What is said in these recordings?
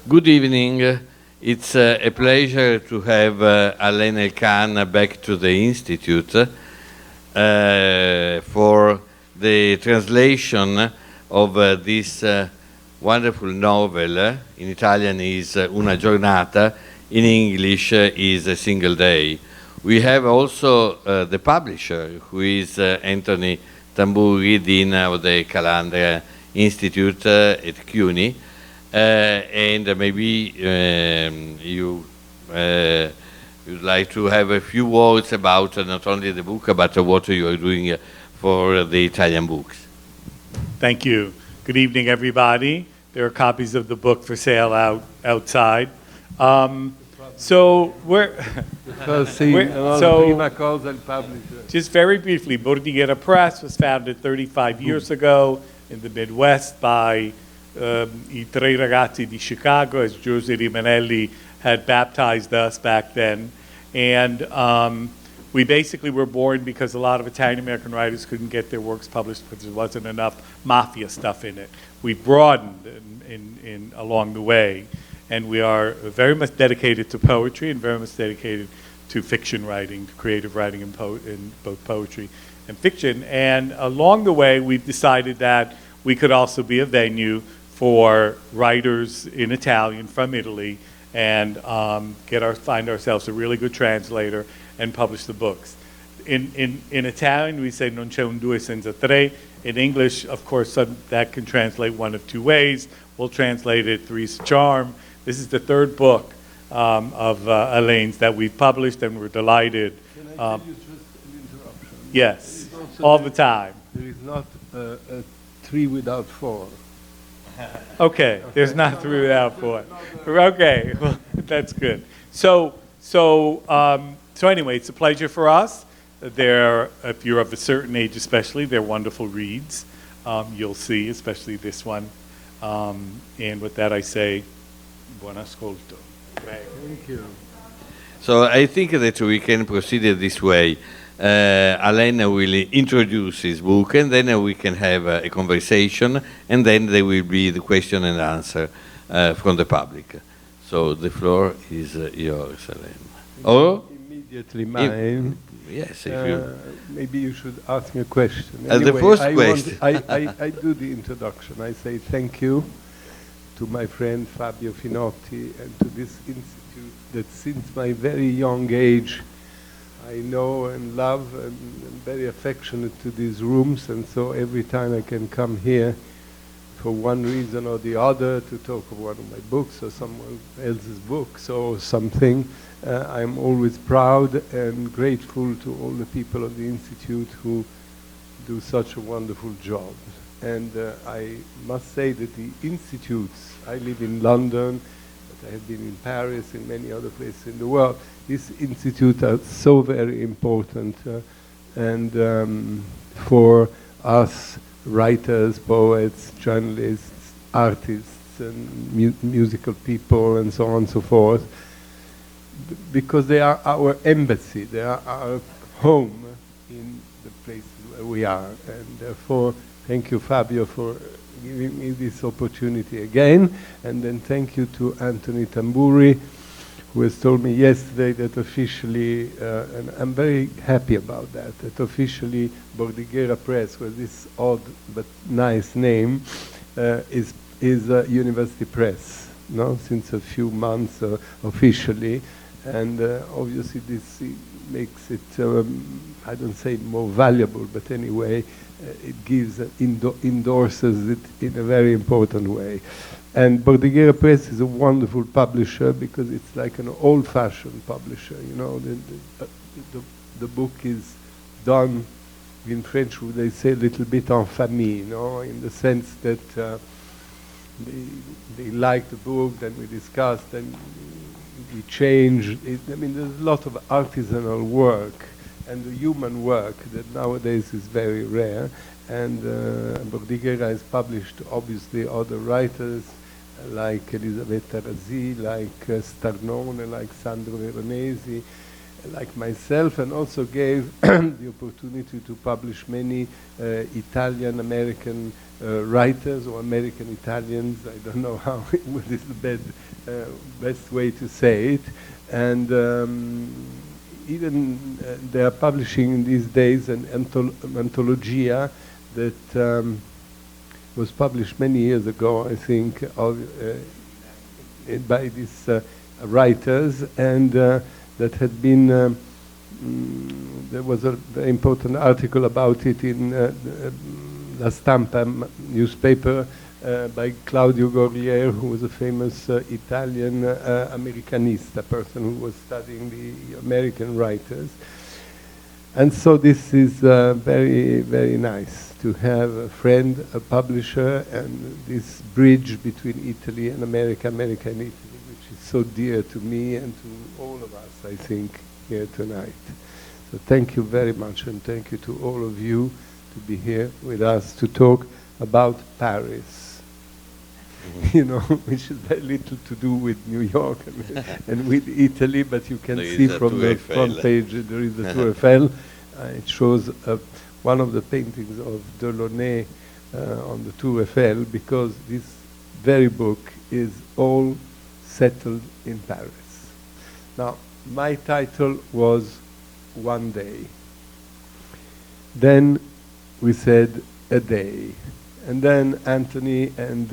Good evening. It's a pleasure to have Alain and Elkann back to the Institute for the translation of this wonderful novel. In Italian is Una giornata, in English is A Single Day. We have also the publisher, who is Anthony Tamburi, Dean of the Calandria Institute at CUNY. And maybe you'd like to have a few words about not only the book, but what you are doing for the Italian books. Thank you. Good evening, everybody. There are copies of the book for sale outside. So we're just very briefly, Bordighera Press was founded 35 years ago in the Midwest by I Tre Ragazzi di Chicago, as Giuseppe Rimanelli had baptized us back then. And we basically were born because a lot of Italian-American writers couldn't get their works published because there wasn't enough mafia stuff in it. We broadened along the way, and we are very much dedicated to poetry and very much dedicated to fiction writing, to creative writing in both poetry and fiction. And along the way, we've decided that we could also be a venue for writers in Italian from Italy and find ourselves a really good translator and publish the books. In Italian, we say non c'è un due senza tre. In English, of course, that can translate one of two ways. We'll translate it three's charm. This is the third book of Alain's that we've published, and we're delighted. Can I tell you just an interruption? Yes, all the time. There is not a three without four. Okay, there's not three without four. Okay, well, that's good. So anyway, it's a pleasure for us. If you're of a certain age especially, they're wonderful reads. You'll see, especially this one. And with that I say, buon ascolto. Thank you. So I think that we can proceed this way. Alain will introduce his book, and then we can have a conversation, and then there will be the question and answer from the public. So the floor is yours, Alain. Or immediately mine. Yes, if you. Maybe you should ask me a question. The Anyway, first question. I do the introduction. I say thank you to my friend Fabio Finotti and to this institute that since my very young age I know and love and am very affectionate to these rooms, and so every time I can come here for one reason or the other to talk of one of my books or someone else's books or something, I'm always proud and grateful to all the people of the Institute who do such a wonderful job. And I must say that the institutes, I live in London, but I have been in Paris, in many other places in the world. These institutes are so very important and for us writers, poets, journalists, artists, and musical people, and so on and so forth, because they are our embassy, they are our home in the places where we are. And therefore, thank you, Fabio, for giving me this opportunity again. And then thank you to Anthony Tamburi, who has told me yesterday that officially, and I'm very happy about that, that officially Bordighera Press, with this odd but nice name, is a university press, no? Since a few months officially. And obviously this makes it, I don't say more valuable, but anyway, it gives, endorses it in a very important way. And Bordighera Press is a wonderful publisher because it's like an old-fashioned publisher. You know, the book is done in French, they say a little bit en famille, you know, in the sense that they like the book, then we discuss, then we change. I mean, there's a lot of artisanal work and the human work that nowadays is very rare. And Bordighera has published, obviously, other writers like Elisabetta Razzi, like Starnone, like Sandro Veronesi, like myself, and also gave the opportunity to publish many Italian American writers, or American Italians. I don't know how what is the best way to say it. And even they are publishing in these days an anthologia that was published many years ago, I think, by these writers, and that had been, there was a very important article about it in La Stampa newspaper by Claudio Gorlier, who was a famous Italian Americanista, person who was studying the American writers. And so this is very, very nice to have a friend, a publisher, and this bridge between Italy and America, America and Italy, which is so dear to me and to all of us, I think, here tonight. So thank you very much, and thank you to all of you to be here with us to talk about Paris. You know, which has very little to do with New York and with Italy, but you can see from the front page there is the Tour Eiffel. It shows one of the paintings of Delaunay on the Tour Eiffel, because this very book is all settled in Paris. Now, my title was One Day. Then we said a day. And then Anthony and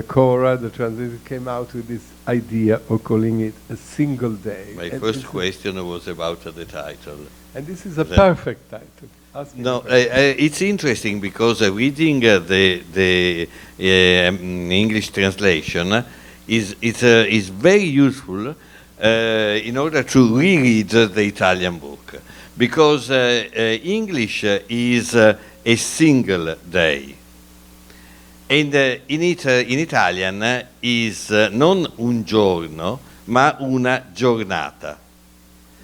Cora, the translator, came out with this idea of calling it a single day. My first question was about the title. And this is a perfect title. No, it's interesting because reading the English translation is very useful in order to reread the Italian book, because English is a single day. And in Italian is non un giorno, ma una giornata.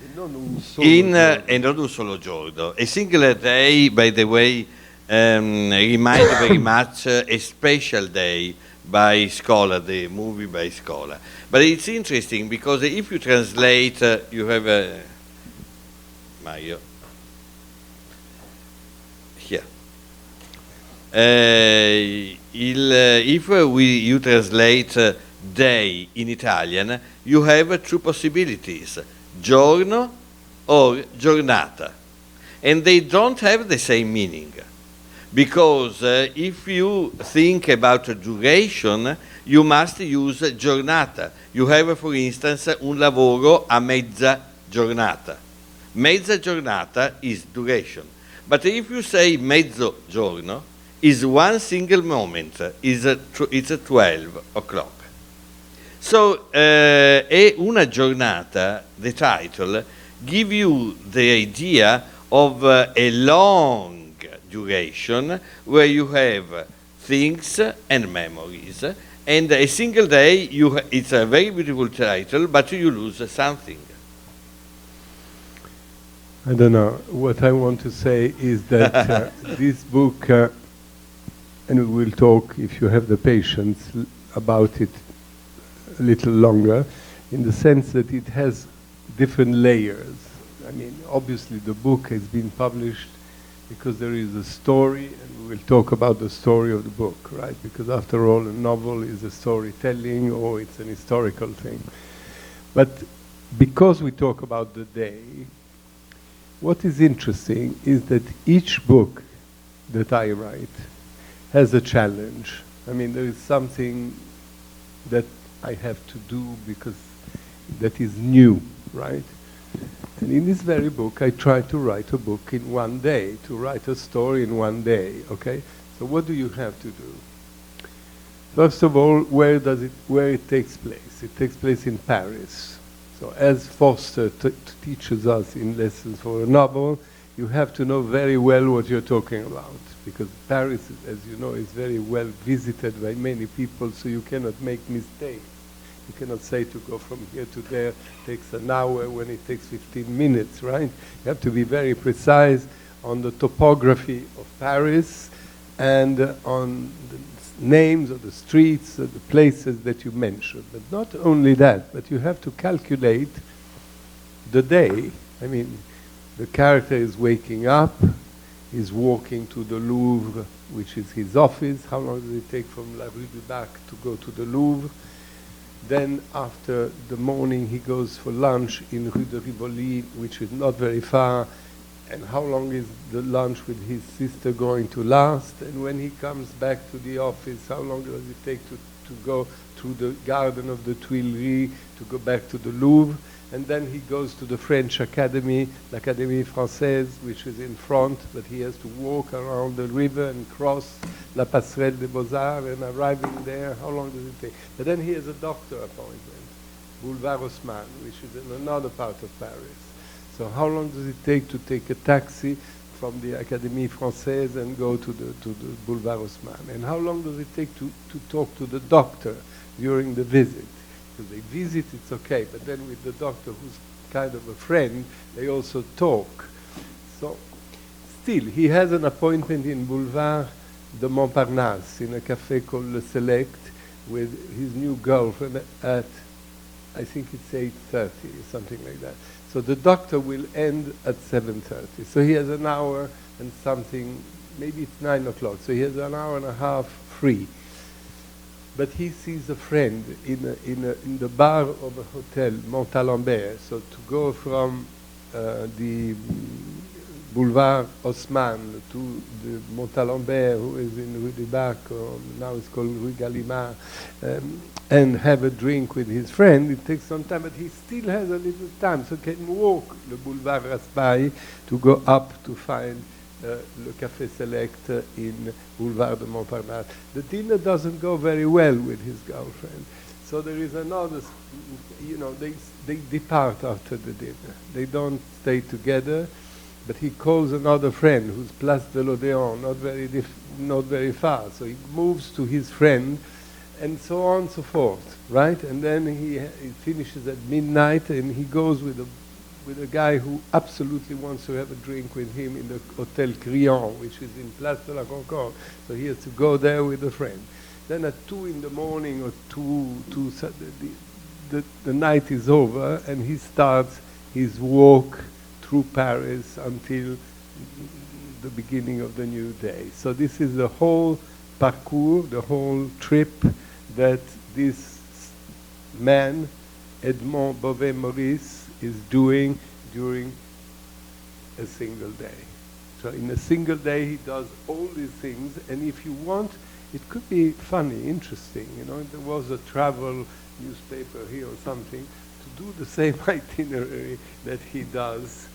E non un solo giorno. A single day, by the way, reminds very much a special day by Scola, the movie by Scola. But it's interesting because if you translate, you have a Mario here. If you translate day in Italian, you have two possibilities: giorno or giornata, and they don't have the same meaning, because if you think about duration, you must use giornata. You have, for instance, un lavoro a mezza giornata. Mezza giornata is duration, but if you say mezzo giorno, is one single moment, it's 12 o'clock. So, è una giornata, the title, give you the idea of a long duration where you have things and memories, and a single day, it's a very beautiful title, but you lose something. I don't know. What I want to say is that this book, and we will talk, if you have the patience, about it a little longer, in the sense that it has different layers. I mean, obviously the book has been published because there is a story, and we will talk about the story of the book, right? Because after all, a novel is a storytelling, or it's an historical thing. But because we talk about the day, what is interesting is that each book that I write has a challenge. I mean, there is something that I have to do because that is new, right? And in this very book, I try to write a book in one day, to write a story in one day, okay? So what do you have to do? First of all, where it takes place? It takes place in Paris. So as Foster teaches us in Lessons for a Novel, you have to know very well what you're talking about, because Paris, as you know, is very well visited by many people, so you cannot make mistakes. You cannot say to go from here to there takes an hour when it takes 15 minutes, right? You have to be very precise on the topography of Paris and on the names of the streets, the places that you mentioned. But not only that, but you have to calculate the day. I mean, the character is waking up, he's walking to the Louvre, which is his office. How long does it take from La Rue du Bac to go to the Louvre? Then after the morning, he goes for lunch in Rue de Rivoli, which is not very far. And how long is the lunch with his sister going to last? And when he comes back to the office, how long does it take to go through the garden of the Tuileries to go back to the Louvre? And then he goes to the French Academy, l'Académie Française, which is in front, but he has to walk around the river and cross La Passerelle des Beaux-Arts, and arriving there, how long does it take? But then he has a doctor appointment, Boulevard Haussmann, which is in another part of Paris. So how long does it take to take a taxi from the Académie Française and go to the Boulevard Haussmann? And how long does it take to talk to the doctor during the visit? Because they visit, it's okay, but then with the doctor, who's kind of a friend, they also talk. So still, he has an appointment in Boulevard de Montparnasse in a cafe called Le Select with his new girlfriend at, I think it's 8:30 or something like that. So the doctor will end at 7:30. So he has an hour and something, maybe it's 9 o'clock. So he has an hour and a half free. But he sees a friend in the bar of a hotel, Montalembert. So to go from the Boulevard Haussmann to the Montalembert, who is in Rue du Bac, or now it's called Rue Gallimard, and have a drink with his friend, it takes some time, but he still has a little time, so can walk the Boulevard Raspail to go up to find Le Café Select in Boulevard de Montparnasse. The dinner doesn't go very well with his girlfriend. So there is another, you know, they depart after the dinner. They don't stay together, but he calls another friend who's Place de l'Odéon, not very far. So he moves to his friend, and so on and so forth, right? And then he finishes at midnight, and he goes with a guy who absolutely wants to have a drink with him in the Hotel Crillon, which is in Place de la Concorde. So he has to go there with a friend. Then at 2 in the morning or the night is over, and he starts his walk through Paris until the beginning of the new day. So this is the whole parcours, the whole trip that this man, Edmond Bovet-Maurice, is doing during a single day. So in a single day he does all these things, and if you want, it could be funny, interesting, you know, there was a travel newspaper here or something, to do the same itinerary that he does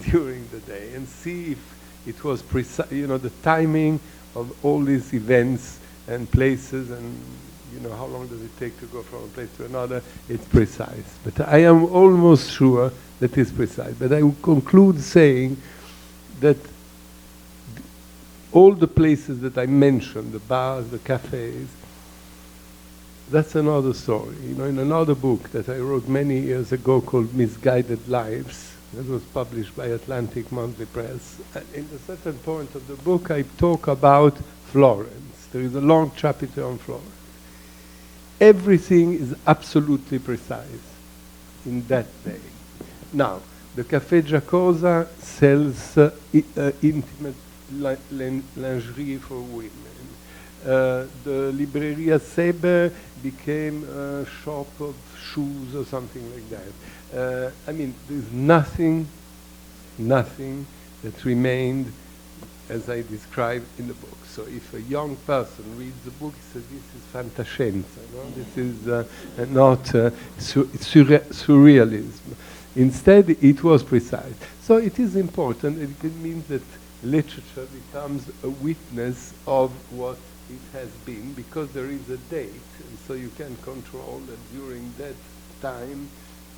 during the day, and see if it was precise, you know, the timing of all these events and places, and you know, how long does it take to go from a place to another? It's precise. But I am almost sure that it's precise. But I will conclude saying that all the places that I mentioned, the bars, the cafes, that's another story. You know, in another book that I wrote many years ago called Misguided Lives, that was published by Atlantic Monthly Press, in a certain point of the book I talk about Florence. There is a long chapter on Florence. Everything is absolutely precise in that day. Now, the Café Giacosa sells intimate lingerie for women. The Libreria Sebe became a shop of shoes or something like that. I mean, there's nothing that remained as I described in the book. So if a young person reads the book, he says, this is fantascienza, no? This is not surrealism. Instead, it was precise. So it is important, and it means that literature becomes a witness of what it has been, because there is a date, and so you can control that during that time,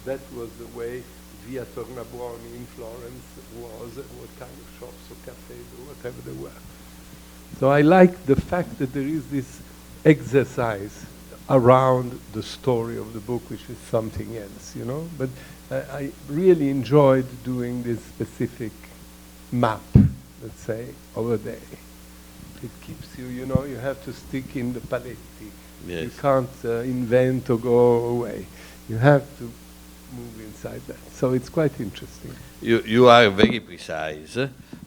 that was the way Via Tornabuoni in Florence was, what kind of shops or cafes or whatever they were. So I like the fact that there is this exercise around the story of the book, which is something else, you know. But I really enjoyed doing this specific map, let's say, of a day. It keeps you, you know, you have to stick in the paletti. Yes. You can't invent or go away. You have to move inside that. So it's quite interesting. You are very precise,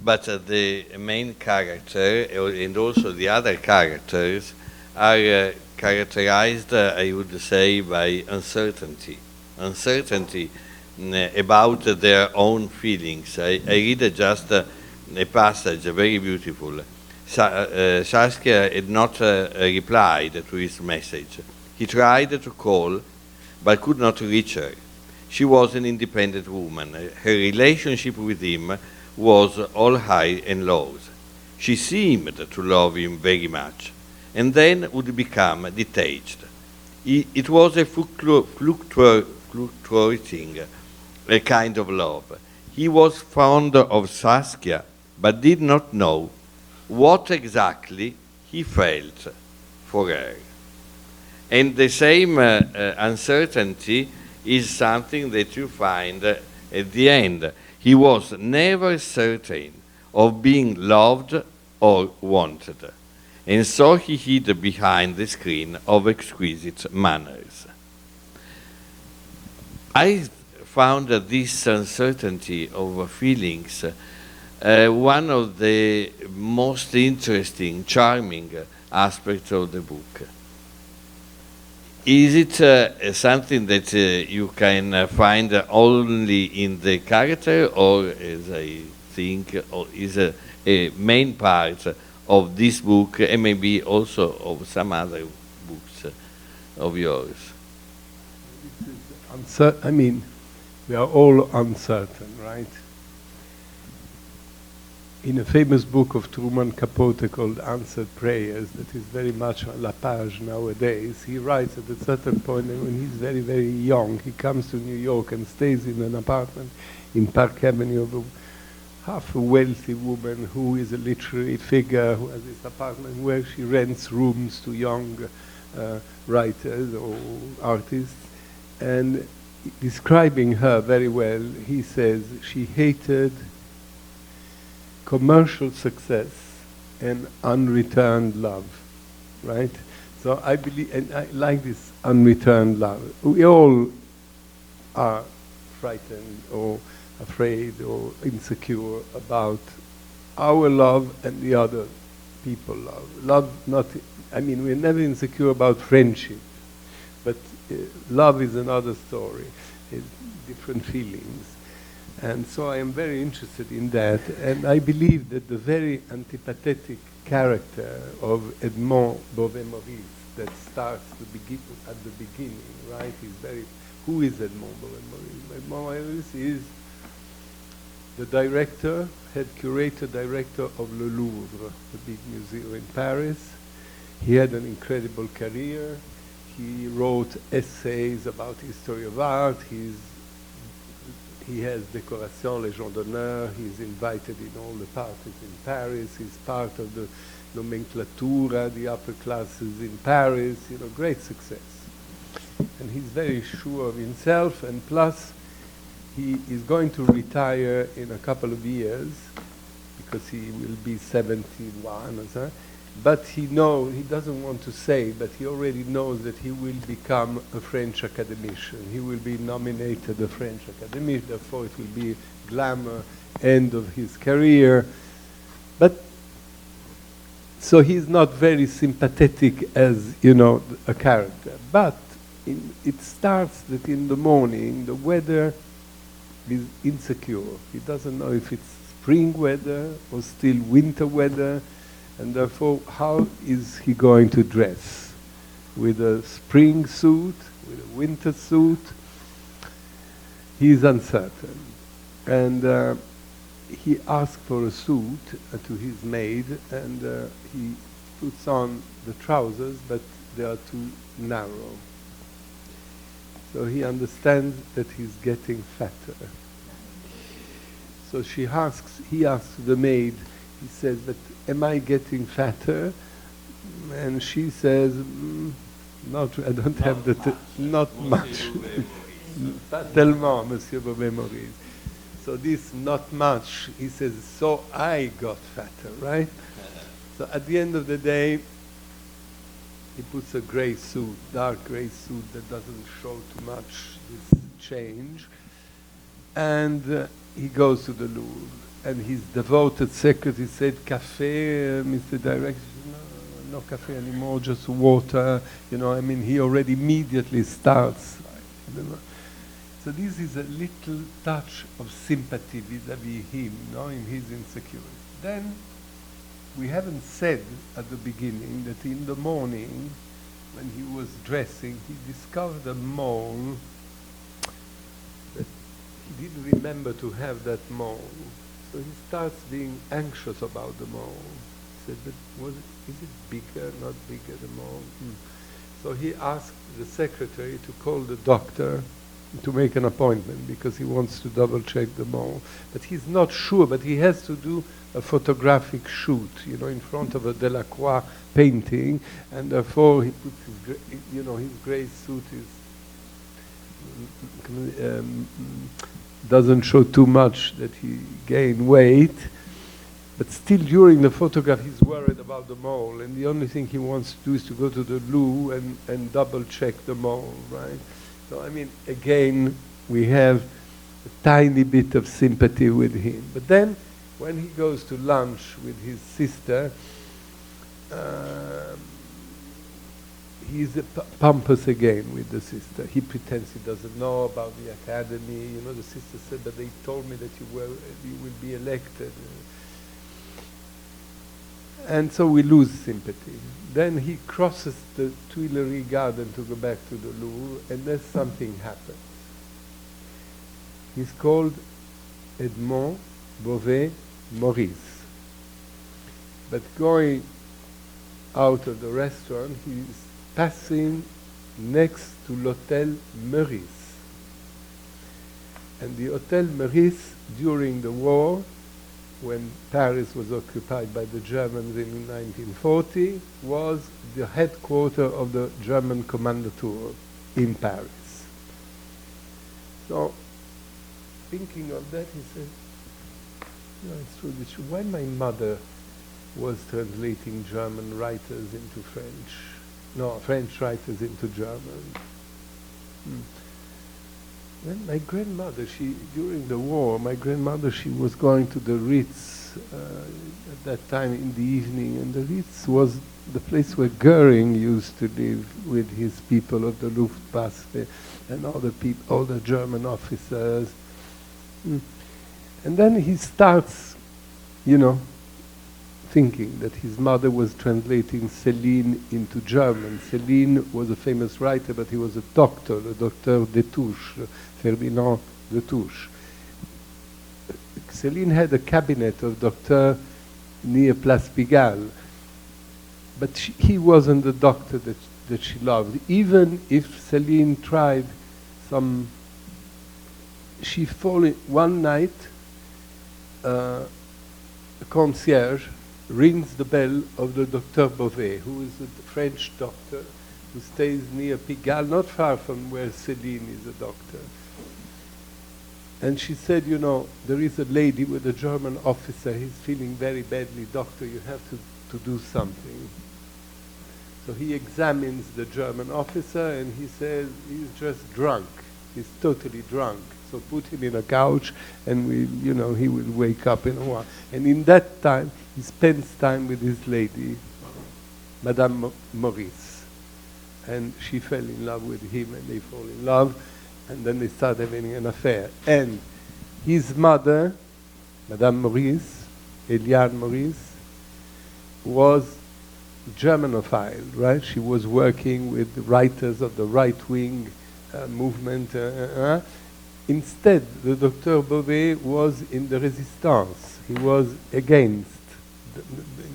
but the main character and also the other characters are characterized, I would say, by uncertainty. Uncertainty about their own feelings. I read just a passage, very beautiful. Saskia had not replied to his message. He tried to call, but could not reach her. She was an independent woman. Her relationship with him was all high and lows. She seemed to love him very much, and then would become detached. It was a fluctuating a kind of love. He was fond of Saskia, but did not know what exactly he felt for her. And the same uncertainty is something that you find at the end. He was never certain of being loved or wanted, and so he hid behind the screen of exquisite manners. I found this uncertainty of feelings one of the most interesting, charming aspects of the book. Is it something that you can find only in the character, or as I think, or is a main part of this book, and maybe also of some other books of yours? I mean, we are all uncertain, right? In a famous book of Truman Capote called Answered Prayers, that is very much on La Page nowadays, he writes at a certain point that when he's very, very young, he comes to New York and stays in an apartment in Park Avenue of half a wealthy woman who is a literary figure, who has this apartment where she rents rooms to young writers or artists. And describing her very well, he says she hated commercial success and unreturned love, right? So I believe, and I like this unreturned love. We all are frightened or afraid or insecure about our love and the other people love. Love, not, I mean, we're never insecure about friendship, but love is another story, it's different feelings. And so I am very interested in that, and I believe that the very antipathetic character of Edmond Bovet-Maurice that starts at the beginning, right, is very, who is Edmond Bovet-Maurice? Edmond Bovet-Maurice is the director, head curator director of Le Louvre, the big museum in Paris. He had an incredible career. He wrote essays about history of art. He has Décoration Légion d'honneur. He's invited in all the parties in Paris. He's part of the nomenclatura, the upper classes in Paris. You know, great success. And he's very sure of himself. And plus, he is going to retire in a couple of years because he will be 71 or so. But he doesn't want to say, but he already knows that he will become a French academician. He will be nominated a French academician, therefore it will be glamour, end of his career. But, so he's not very sympathetic as, you know, a character. But it starts that in the morning, the weather is insecure. He doesn't know if it's spring weather or still winter weather. And therefore, how is he going to dress? With a spring suit, with a winter suit? He is uncertain. And he asks for a suit to his maid, and he puts on the trousers, but they are too narrow. So he understands that he's getting fatter. So he asks the maid, he says, but am I getting fatter? And she says, not, I don't have the, not much. Pas tellement, Monsieur Bovet-Maurice. So this not much, he says, so I got fatter, right? So at the end of the day, he puts a gray suit, dark gray suit that doesn't show too much this change. And he goes to the Louvre. And his devoted secretary said, "Café, Mr. Director." No cafe anymore, just water. You know, I mean, he already immediately starts. So this is a little touch of sympathy vis-à-vis him, no, in his insecurity. Then, we haven't said at the beginning that in the morning, when he was dressing, he discovered a mole that he didn't remember to have that mole. So he starts being anxious about the mole. He said, but is it bigger, not bigger, the mole? So he asked the secretary to call the doctor to make an appointment because he wants to double check the mole. But he's not sure, but he has to do a photographic shoot, you know, in front of a Delacroix painting, and therefore he puts his, his gray suit is doesn't show too much that he gained weight, but still during the photograph he's worried about the mole, and the only thing he wants to do is to go to the Louvre and double check the mole, right? So I mean, again, we have a tiny bit of sympathy with him. But then, when he goes to lunch with his sister, he's pompous again with the sister. He pretends he doesn't know about the academy. You know, the sister said, but they told me that you will be elected. And so we lose sympathy. Then he crosses the Tuileries garden to go back to the Louvre, and then something happens. He's called Edmond Bovet-Maurice. But going out of the restaurant, he's passing next to l'Hôtel Meurice. And the Hôtel Meurice, during the war, when Paris was occupied by the Germans in 1940, was the headquarters of the German Kommandantur in Paris. So, thinking of that, he said, it's true, when my mother was translating German writers into French writers into German. Then my grandmother, during the war, she was going to the Ritz at that time in the evening, and the Ritz was the place where Goering used to live with his people of the Luftwaffe and all the German officers. And then he starts, thinking that his mother was translating Céline into German. Céline was a famous writer, but he was a doctor, the Docteur Destouches, Ferdinand Destouches. Céline had a cabinet of doctors near Place Pigalle, but he wasn't the doctor that she loved. Even if Céline tried she fallen one night, a concierge rings the bell of the Docteur Bovet, who is a French doctor who stays near Pigalle, not far from where Céline is a doctor. And she said, there is a lady with a German officer, he's feeling very badly, doctor, you have to do something. So he examines the German officer and he says, he's just drunk, he's totally drunk. So put him in a couch and he will wake up in a while. And in that time, he spends time with his lady, Madame Maurice. And she fell in love with him and they fall in love. And then they start having an affair. And his mother, Madame Maurice, Eliane Maurice, was Germanophile, right? She was working with writers of the right-wing movement. Instead, the Docteur Bovet was in the resistance. He was against,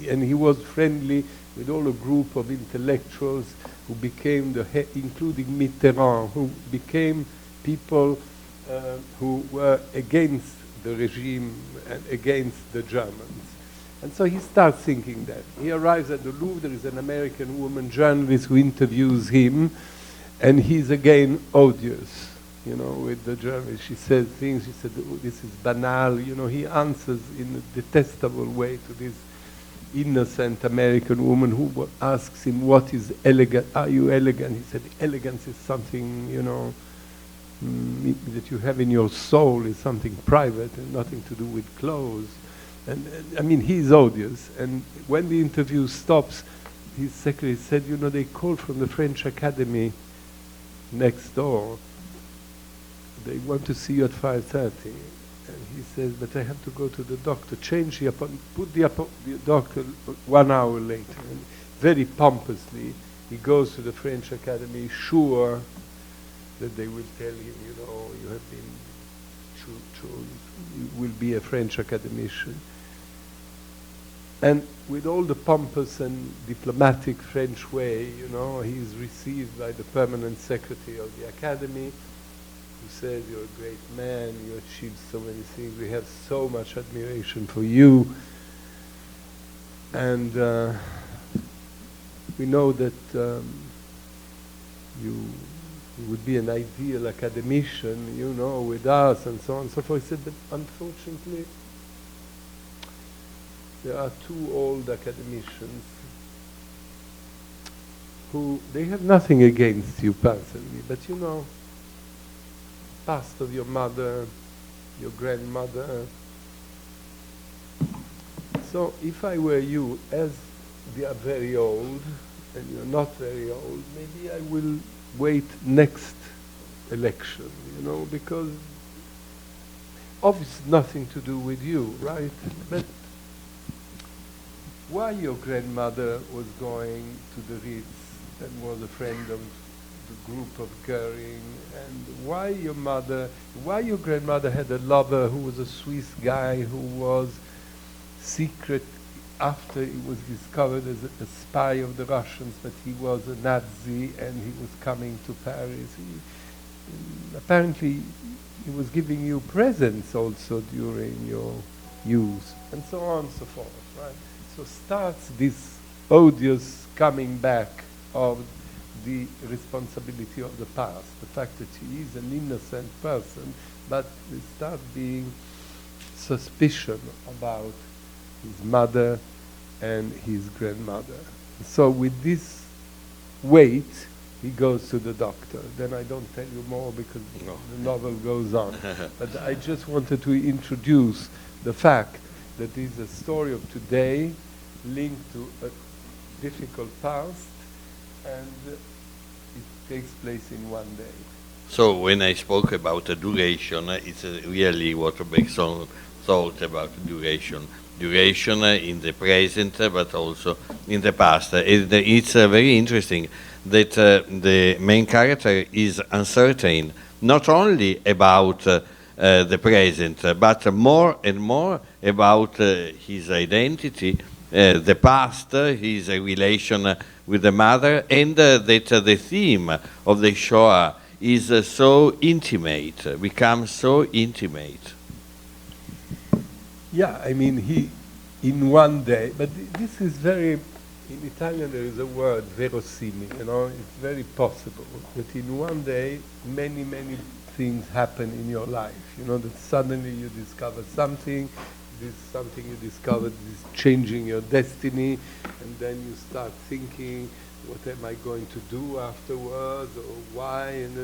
and he was friendly with all a group of intellectuals who became including Mitterrand, who became people who were against the regime and against the Germans. And so he starts thinking that. He arrives at the Louvre, there is an American woman journalist who interviews him, and he's again odious. With the Germans, she said things, she said, oh, this is banal, he answers in a detestable way to this innocent American woman who asks him, what is elegant? Are you elegant? He said, elegance is something, you know, that you have in your soul, is something private and nothing to do with clothes. And I mean, he's odious. And when the interview stops, his secretary said, you know, they called from the French Academy next door. They want to see you at 5:30. And he says, but I have to go to the doctor. Change the appointment, put the doctor 1 hour later. And very pompously, he goes to the French Academy, sure that they will tell him, you know, you have been you will be a French academician. And with all the pompous and diplomatic French way, you know, he is received by the permanent secretary of the academy, who says, you're a great man, you achieved so many things, we have so much admiration for you. And we know that you would be an ideal academician, you know, with us and so on and so forth. He said, but unfortunately, there are 2 old academicians who, they have nothing against you personally, but you know, past of your mother, your grandmother. So if I were you, as they are very old, and you're not very old, maybe I will wait next election, you know, because obviously nothing to do with you, right? But why your grandmother was going to the Ritz and was a friend of the group of Goering, and why your grandmother had a lover who was a Swiss guy who was secret after he was discovered as a spy of the Russians, but he was a Nazi and he was coming to Paris. Apparently he was giving you presents also during your youth, and so on and so forth, right? So starts this odious coming back of the responsibility of the past, the fact that he is an innocent person, but there start being suspicion about his mother and his grandmother. So with this weight, he goes to the doctor. Then I don't tell you more because the novel goes on. But I just wanted to introduce the fact that this is a story of today linked to a difficult past, and it takes place in one day. So when I spoke about the duration, it's really what Bergson thought about duration. Duration in the present, but also in the past. It's very interesting that the main character is uncertain, not only about the present, but more and more about his identity, the past, his relation with the mother, and that the theme of the Shoah is so intimate, becomes so intimate. Yeah, I mean, he, in one day, but this is very, in Italian there is a word, verosimile, you know, it's very possible that in one day many, many things happen in your life, you know, that suddenly you discover something, this something you discovered is changing your destiny, and then you start thinking, what am I going to do afterwards, or why, and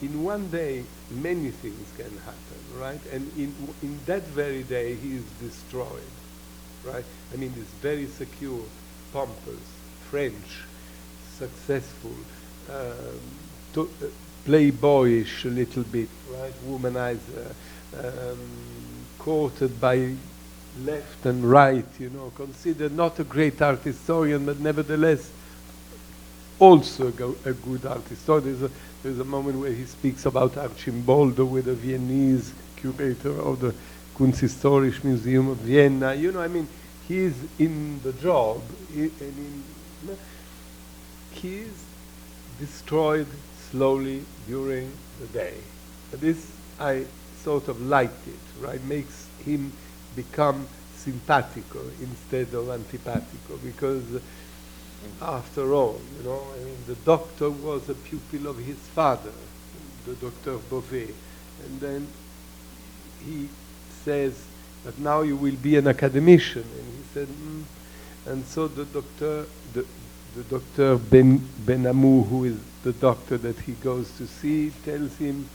in one day many things can happen, right? And in that very day he is destroyed, right? I mean, this very secure, pompous, French, successful, playboyish a little bit, right? Womanizer, quoted by left and right, you know, considered not a great art historian, but nevertheless also a good art historian. There's a moment where he speaks about Arcimboldo with a Viennese curator of the Kunsthistorische Museum of Vienna. You know, I mean, he's in the job, he's destroyed slowly during the day. This, I sort of liked it, right? Makes him become simpatico instead of antipatico, because after all, you know, I mean, the doctor was a pupil of his father, the Dr. Bovet, and then he says, but now you will be an academician, and he said, And so the doctor Benamou, who is the doctor that he goes to see, tells him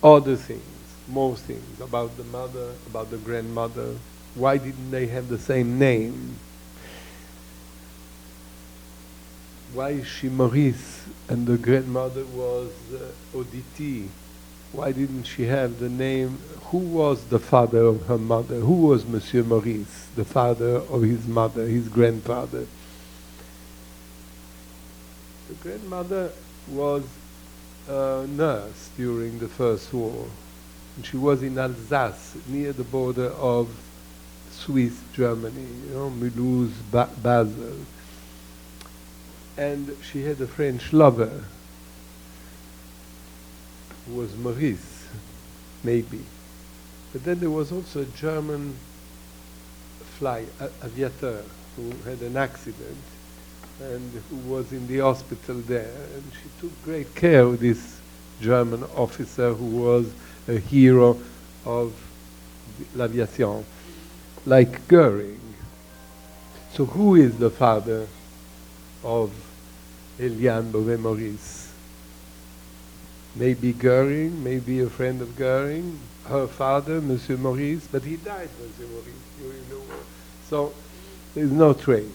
other things, more things about the mother, about the grandmother. Why didn't they have the same name? Why is she Maurice and the grandmother was Oditi? Why didn't she have the name? Who was the father of her mother? Who was Monsieur Maurice, the father of his mother, his grandfather? The grandmother was a nurse during the First War. And she was in Alsace, near the border of Swiss, Germany, Mulhouse, Basel. And she had a French lover who was Maurice, maybe. But then there was also a German aviator who had an accident and who was in the hospital there. And she took great care of this German officer who was a hero of l'aviation, like Goering. So who is the father of Edmond Bovet-Maurice? Maybe Goering, maybe a friend of Goering, her father, Monsieur Maurice, but he died, Monsieur Maurice, during the war. So there's no trace.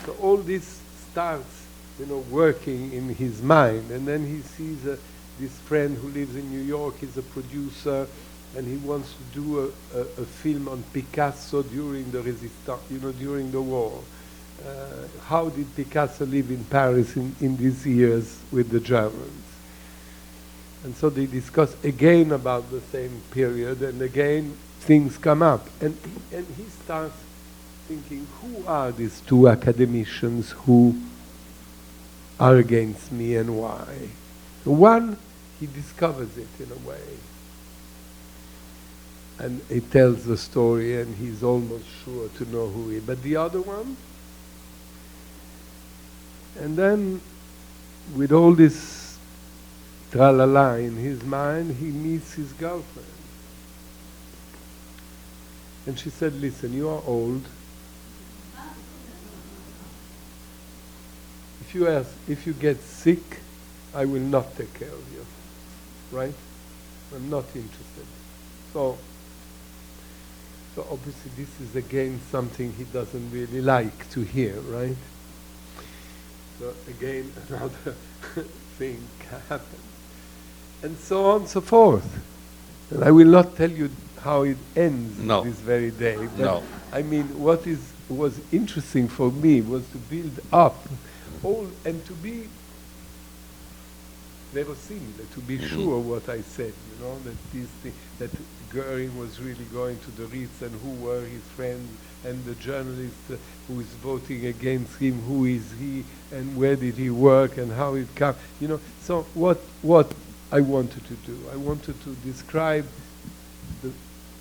So all this starts, working in his mind, and then he sees this friend who lives in New York. He's a producer, and he wants to do a film on Picasso during the resistance, during the war. How did Picasso live in Paris in these years with the Germans? And so they discuss again about the same period, and again things come up. And he starts thinking, who are these two academicians who are against me and why? One, he discovers it in a way. And he tells the story, and he's almost sure to know who he is. But the other one, and then with all this tra-la-la in his mind, he meets his girlfriend. And she said, listen, you are old. If you get sick, I will not take care of you. Right? I'm not interested. So obviously this is again something he doesn't really like to hear, right? So again, another thing happens. And so on and so forth. And I will not tell you how it ends this very day. But I mean, what was interesting for me was to build up all and to be verosimile, to be sure what I said, that Goering was really going to the Ritz, and who were his friends, and the journalist who is voting against him, who is he, and where did he work, and how it came, So what I wanted to do, I wanted to describe the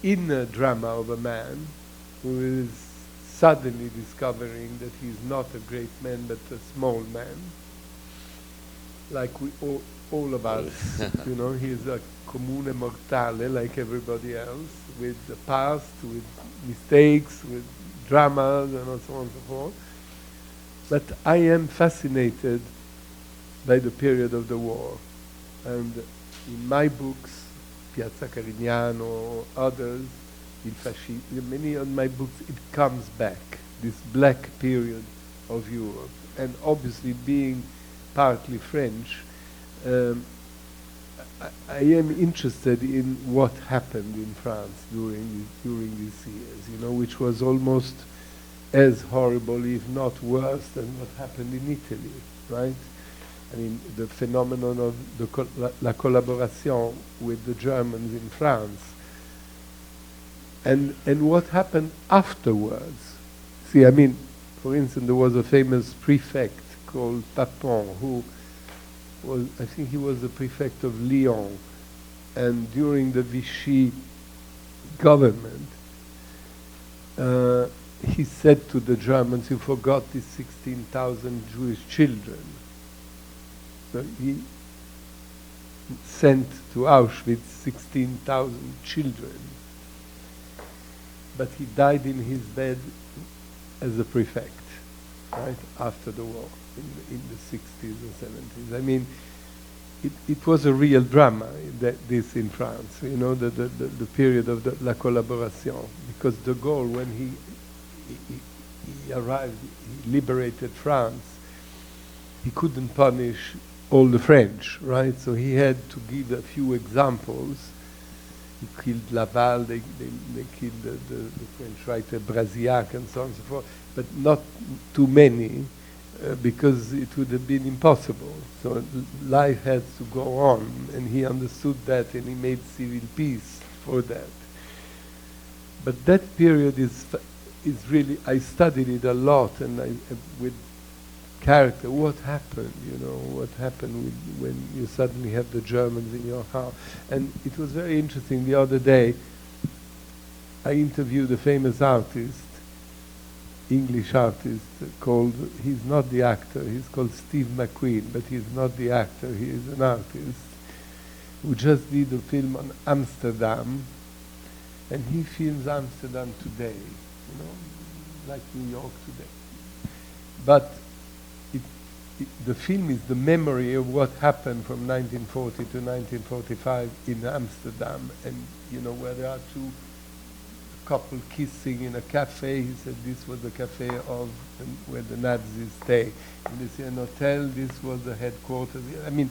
inner drama of a man who is suddenly discovering that he's not a great man but a small man, like we all of us. He's a comune mortale like everybody else, with the past, with mistakes, with dramas, and so on and so forth. But I am fascinated by the period of the war. And in my books, Piazza Carignano, others, Il Fascismo, many of my books, it comes back, this black period of Europe. And obviously being partly French, I am interested in what happened in France during these years, which was almost as horrible, if not worse, than what happened in Italy, right? I mean, the phenomenon of la collaboration with the Germans in France. And what happened afterwards. See, I mean, for instance, there was a famous prefect called Papon, who was, I think he was the prefect of Lyon, and during the Vichy government, he said to the Germans, you forgot these 16,000 Jewish children. So he sent to Auschwitz 16,000 children. But he died in his bed as a prefect, right, after the war, in the 60s and 70s. I mean, it was a real drama, this in France, you know, the period of la collaboration, because de Gaulle, when he arrived, he liberated France, he couldn't punish all the French, right? So he had to give a few examples. He killed Laval, they killed the French writer Brasillac and so on and so forth, but not too many, because it would have been impossible. So life had to go on, and he understood that, and he made civil peace for that. But that period is really, I studied it a lot, and with character, what happened, you know, what happened when you suddenly have the Germans in your house. And it was very interesting. The other day, I interviewed a famous artist, English artist, called, he's not the actor, he's called Steve McQueen, but he's not the actor, he is an artist, who just did a film on Amsterdam, and he films Amsterdam today, you know, like New York today. But the film is the memory of what happened from 1940 to 1945 in Amsterdam, and you know, where there are two couple kissing in a cafe. He said this was the cafe of where the Nazis stay. And they say an hotel, this was the headquarters. I mean,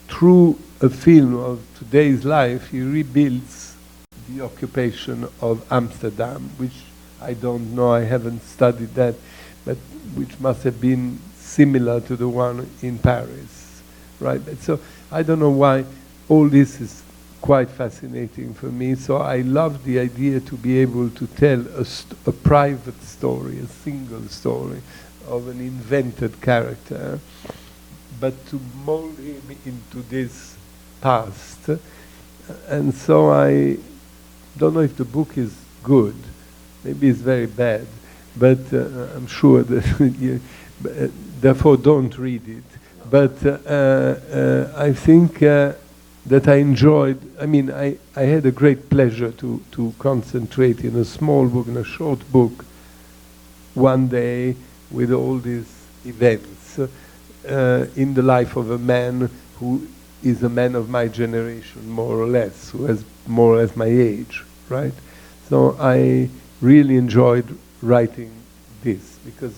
through a film of today's life, he rebuilds the occupation of Amsterdam, which I don't know, I haven't studied that, but which must have been similar to the one in Paris, right? So I don't know why all this is quite fascinating for me. So I love the idea to be able to tell a private story, a single story of an invented character, but to mold him into this past. And so I don't know if the book is good. Maybe it's very bad, but I'm sure that therefore don't read it. But I think that I enjoyed, I mean, I had a great pleasure to concentrate in a small book, in a short book, one day with all these events in the life of a man who is a man of my generation, more or less, who has more or less my age, right? So I really enjoyed writing this because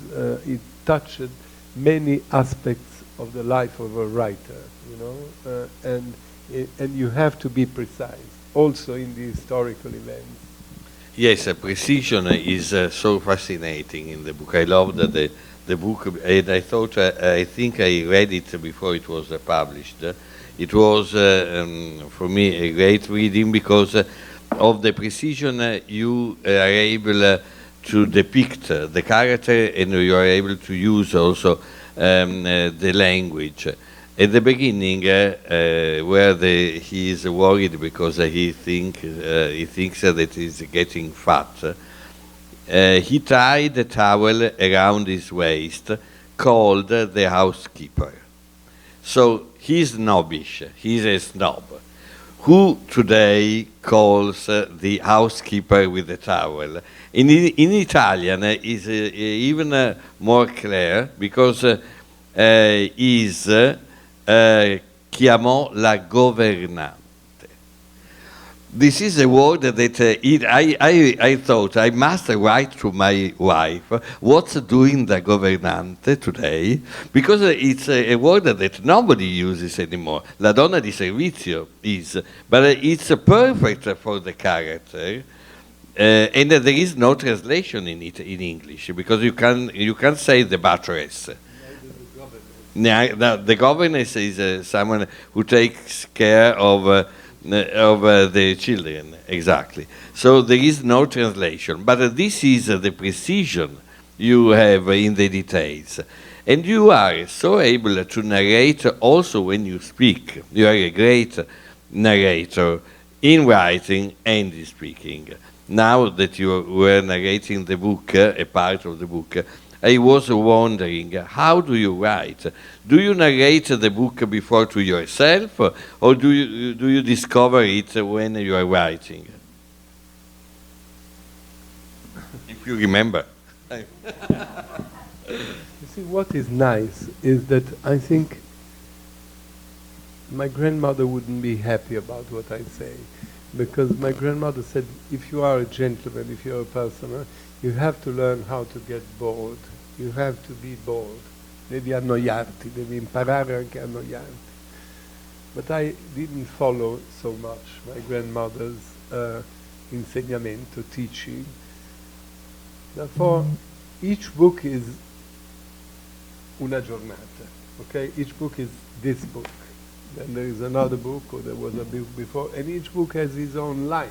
it touched many aspects of the life of a writer, you know, and you have to be precise, also in the historical events. Yes, precision is so fascinating in the book. I love that the book, and I thought, I think I read it before it was published. It was, for me, a great reading because of the precision you are able to depict the character, and you are able to use also the language. At the beginning, where he is worried because he thinks that he's getting fat, he tied a towel around his waist, called the housekeeper. So he's snobbish. He's a snob. Who today calls the housekeeper with the towel? In Italian, is even more clear because is chiamò la governante. This is a word that I thought I must write to my wife, what's doing the governante today? Because it's a word that nobody uses anymore. La donna di servizio is, but it's perfect for the character. And there is no translation in it in English, because you can say the buttress. The governess is someone who takes care of the children, exactly. So there is no translation, but this is the precision you have in the details. And you are so able to narrate also when you speak. You are a great narrator in writing and in speaking. Now that you were narrating the book, a part of the book, I was wondering, how do you write? Do you narrate the book before to yourself, or do you discover it when you are writing? If you remember. You see, what is nice is that I think my grandmother wouldn't be happy about what I say, because my grandmother said, if you are a gentleman, if you're a person, you have to learn how to get bored. You have to be bored. Devi annoiarti, devi imparare anche a annoiarti. But I didn't follow so much my grandmother's insegnamento, teaching. Therefore, each book is una giornata, okay? Each book is this book. Then there is another book, or there was a book before, and each book has its own life.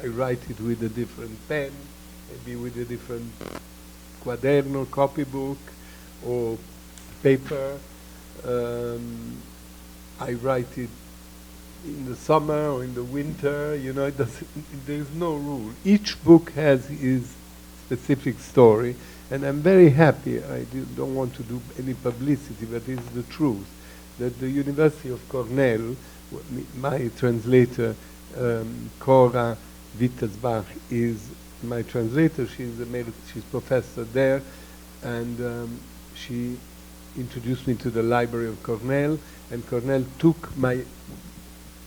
I write it with a different pen, maybe with a different quaderno, copybook, or paper. I write it in the summer or in the winter, you know, there's no rule. Each book has its specific story, and I'm very happy. I don't want to do any publicity, but it's the truth, that the University of Cornell, my translator, Cora Wittelsbach, is my translator. She's professor there, and she introduced me to the library of Cornell, and Cornell took my,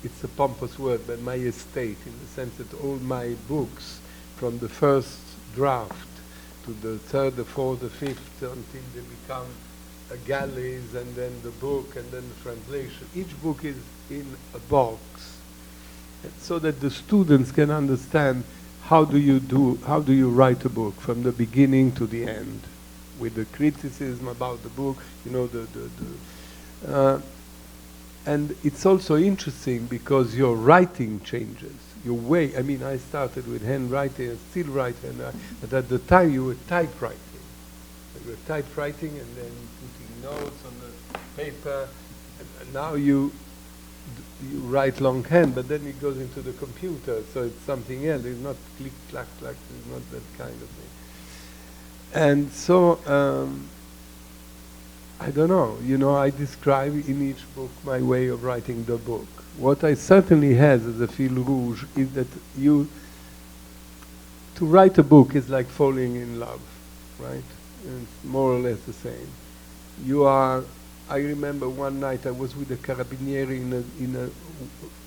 it's a pompous word, but my estate, in the sense that all my books, from the first draft to the third, the fourth, the fifth, until they become galleys, and then the book, and then the translation. Each book is in a box, so that the students can understand how do you write a book from the beginning to the end, with the criticism about the book, you know, and it's also interesting because your writing changes, your way. I mean, I started with handwriting and still write, but at the time you were typewriting. You were typewriting and then putting notes on the paper, and now you write longhand, but then it goes into the computer, so it's something else. It's not click, clack, clack, it's not that kind of thing. And so, I don't know, you know, I describe in each book my way of writing the book. What I certainly has as a fil rouge is that to write a book is like falling in love, right? And it's more or less the same. I remember one night I was with a carabinieri in a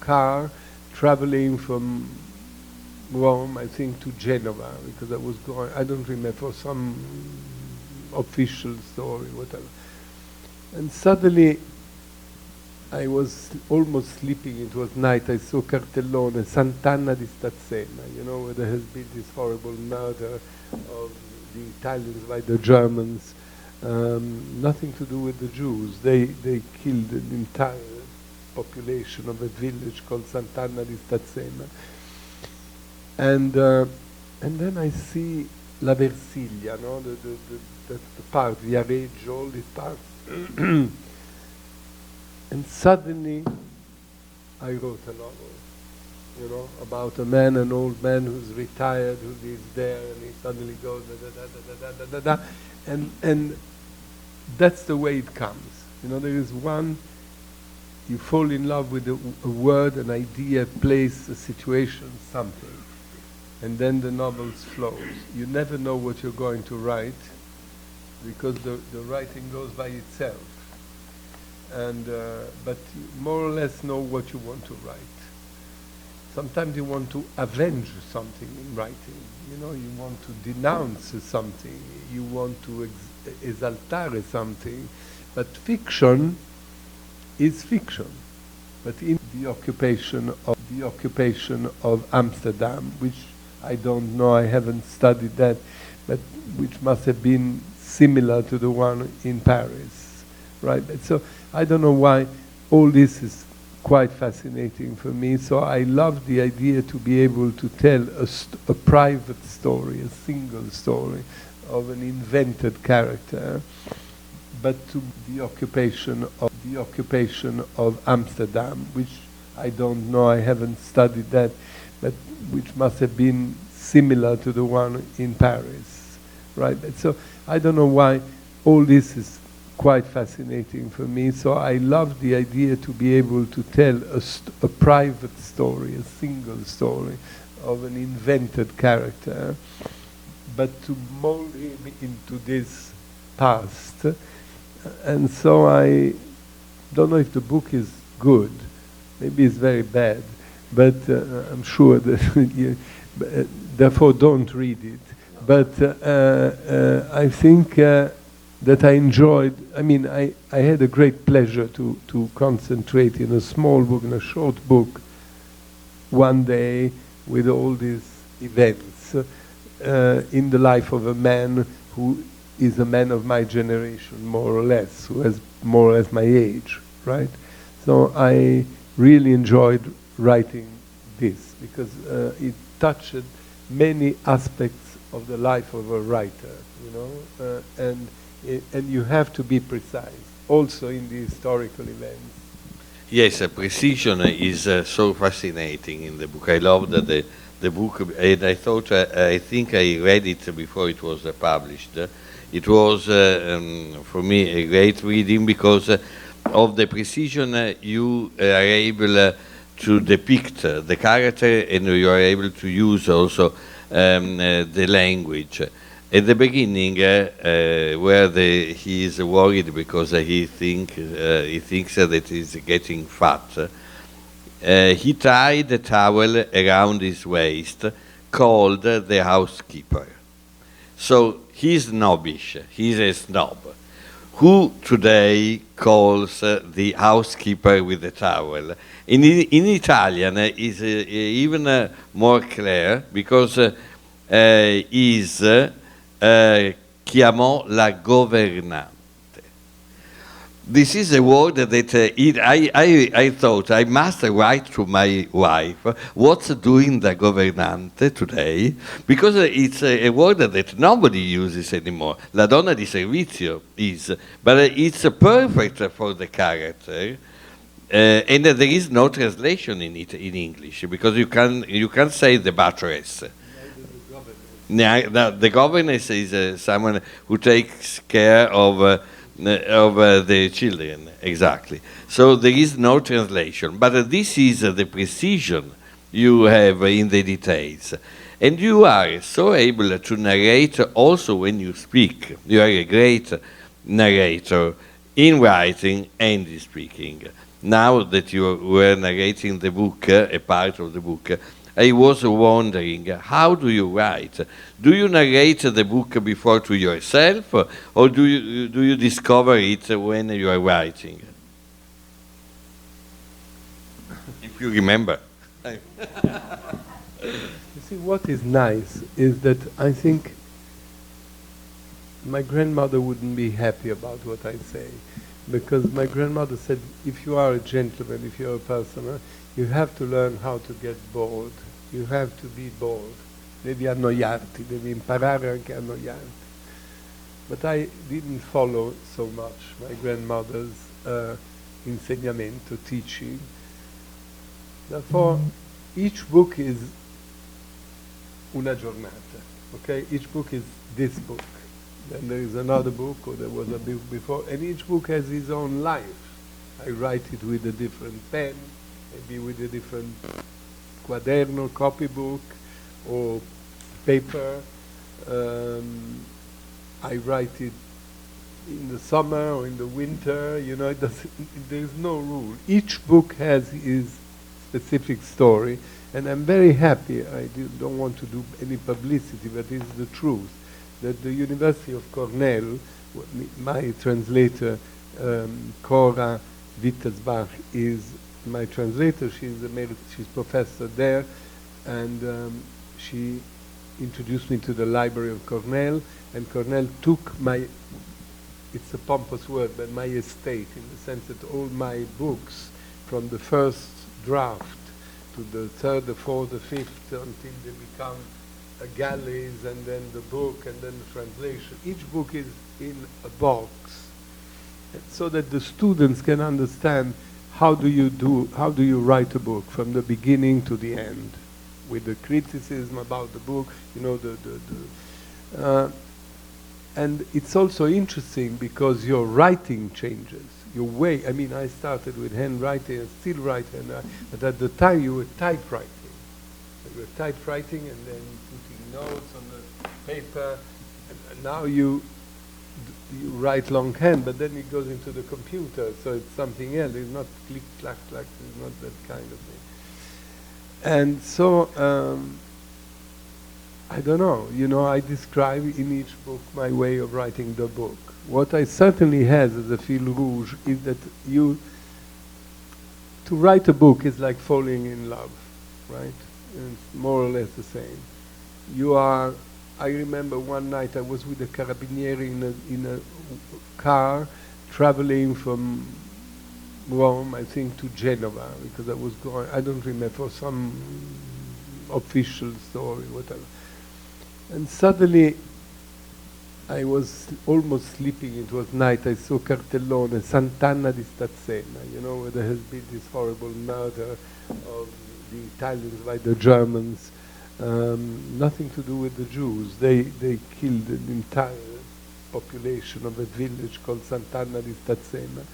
car traveling from Rome, I think, to Genova, because I was going, I don't remember, for some official story, whatever. And suddenly I was almost sleeping, it was night, I saw Cartellone, Sant'Anna di Stazzema, you know, where there has been this horrible murder of the Italians by the Germans. Nothing to do with the Jews. They killed an entire population of a village called Sant'Anna di Stazzema. And then I see La Versilia, no? the part, Viareggio, all these parts. And suddenly I wrote a novel, you know, about a man, an old man who's retired, who is there, and he suddenly goes da da da da da da da da, and that's the way it comes. You know, there is one, you fall in love with a word, an idea, a place, a situation, something, and then the novel flows. You never know what you're going to write, because the writing goes by itself. And but you more or less know what you want to write. Sometimes you want to avenge something in writing. You know, you want to denounce something. You want to esaltare something. But fiction is fiction. But in the occupation of Amsterdam, which I don't know, I haven't studied that, but which must have been similar to the one in Paris, right? So I don't know why all this is quite fascinating for me. So I love the idea to be able to tell a private story, a single story of an invented character, but to the occupation of Amsterdam, which I don't know, I haven't studied that, but which must have been similar to the one in Paris, right? So I don't know why all this is quite fascinating for me. So I love the idea to be able to tell a private story, a single story of an invented character, but to mold him into this past. And so I don't know if the book is good, maybe it's very bad, but I'm sure that therefore don't read it. But I think that I enjoyed, I mean, I had a great pleasure to concentrate in a small book, in a short book, one day with all these events in the life of a man who is a man of my generation, more or less, who has more or less my age, right? So I really enjoyed writing this because it touched many aspects of the life of a writer, you know, and you have to be precise, also in the historical events. Yes, precision is so fascinating in the book. I love that the book, and I thought, I think I read it before it was published. It was, for me, a great reading because of the precision you are able to depict the character, and you are able to use also the language. At the beginning, where he is worried because he thinks that he's getting fat, he tied a towel around his waist, called the housekeeper. So he's snobbish. He's a snob. Who today calls the housekeeper with the towel? In Italian, is even more clear because is chiamò la governante. This is a word that I thought I must write to my wife, what's doing the governante today? Because it's a word that nobody uses anymore. La donna di servizio is, but it's perfect for the character. And there is no translation in it in English, because you can say the buttress. The governess is someone who takes care of the children, exactly. So there is no translation, but this is the precision you have in the details. And you are so able to narrate also when you speak. You are a great narrator in writing and in speaking. Now that you were narrating the book, a part of the book, I was wondering, how do you write? Do you narrate the book before to yourself, or do you discover it when you are writing? If you remember. You see, what is nice is that I think my grandmother wouldn't be happy about what I say, because my grandmother said, if you are a gentleman, if you're a person, you have to learn how to get bored. You have to be bored. Devi annoiarti, devi imparare anche a annoiarti. But I didn't follow so much my grandmother's insegnamento, teaching. Therefore, each book is una giornata. Okay, each book is this book. Then there is another book, or there was a book before, and each book has its own life. I write it with a different pen, maybe with a different quaderno, copybook, or paper. I write it in the summer or in the winter. You know, there's no rule. Each book has its specific story, and I'm very happy. I don't want to do any publicity, but it's the truth that the University of Cornell, my translator, Cora Wittelsbach, is my translator. She's professor there, and she introduced me to the library of Cornell, and Cornell took my, it's a pompous word, but my estate, in the sense that all my books, from the first draft to the third, the fourth, the fifth, until they become galleys, and then the book, and then the translation. Each book is in a box, so that the students can understand how do you write a book from the beginning to the end, with the criticism about the book, you know, and it's also interesting because your writing changes, your way. I mean, I started with handwriting and still write, but at the time you were typewriting. You were typewriting and then putting notes on the paper, and now you write longhand, but then it goes into the computer, so it's something else. It's not click, clack, clack. It's not that kind of thing. And so, I don't know. You know, I describe in each book my way of writing the book. What I certainly has as a fil rouge is that to write a book is like falling in love, right? And it's more or less the same. I remember one night I was with a carabinieri in a car traveling from Rome, I think, to Genova, because I was going, I don't remember, for some official story, whatever. And suddenly I was almost sleeping, it was night, I saw Cartellone, Sant'Anna di Stazzema, you know, where there has been this horrible murder of the Italians by the Germans. Nothing to do with the Jews. They killed an entire population of a village called Sant'Anna di Stazzema.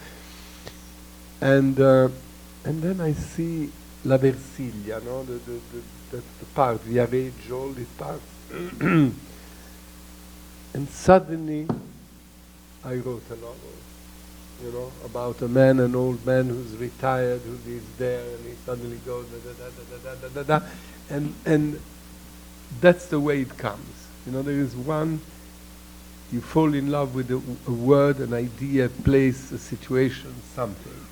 And then I see La Versiglia, no? the part, Viareggio, all these parts. And suddenly I wrote a novel, you know, about a man, an old man who's retired, who lives there, and he suddenly goes da-da-da-da-da-da-da-da. And that's the way it comes. You know, there is one, you fall in love with a word, an idea, a place, a situation, something.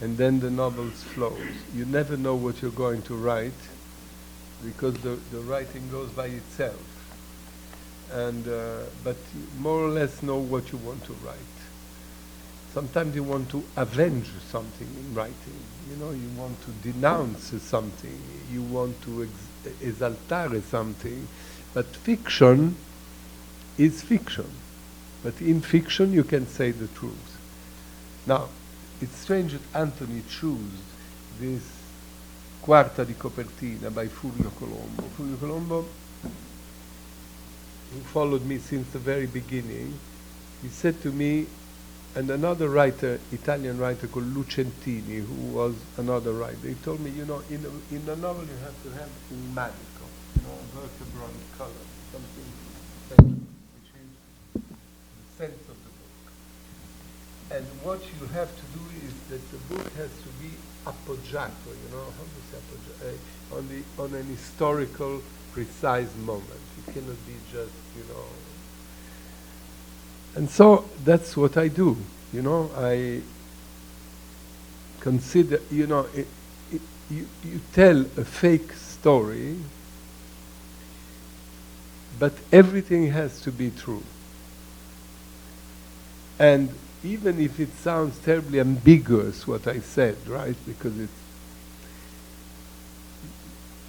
And then the novel flows. You never know what you're going to write because the writing goes by itself. And but you more or less know what you want to write. Sometimes you want to avenge something in writing. You know, you want to denounce something. You want to esaltare something. But fiction is fiction. But in fiction you can say the truth. Now, it's strange that Anthony chose this Quarta di Copertina by Furio Colombo. Furio Colombo, who followed me since the very beginning, he said to me, and another writer, Italian writer called Lucentini, who was another writer, he told me, you know, in a novel you have to have un manico, you know, a vertebral color, something central, which is the sense of the book. And what you have to do is that the book has to be appoggiato, you know, how do you say appoggiato? On an historical, precise moment. It cannot be just, you know. And so that's what I do, you know. I consider, you know, you tell a fake story, but everything has to be true. And even if it sounds terribly ambiguous, what I said, right? Because it's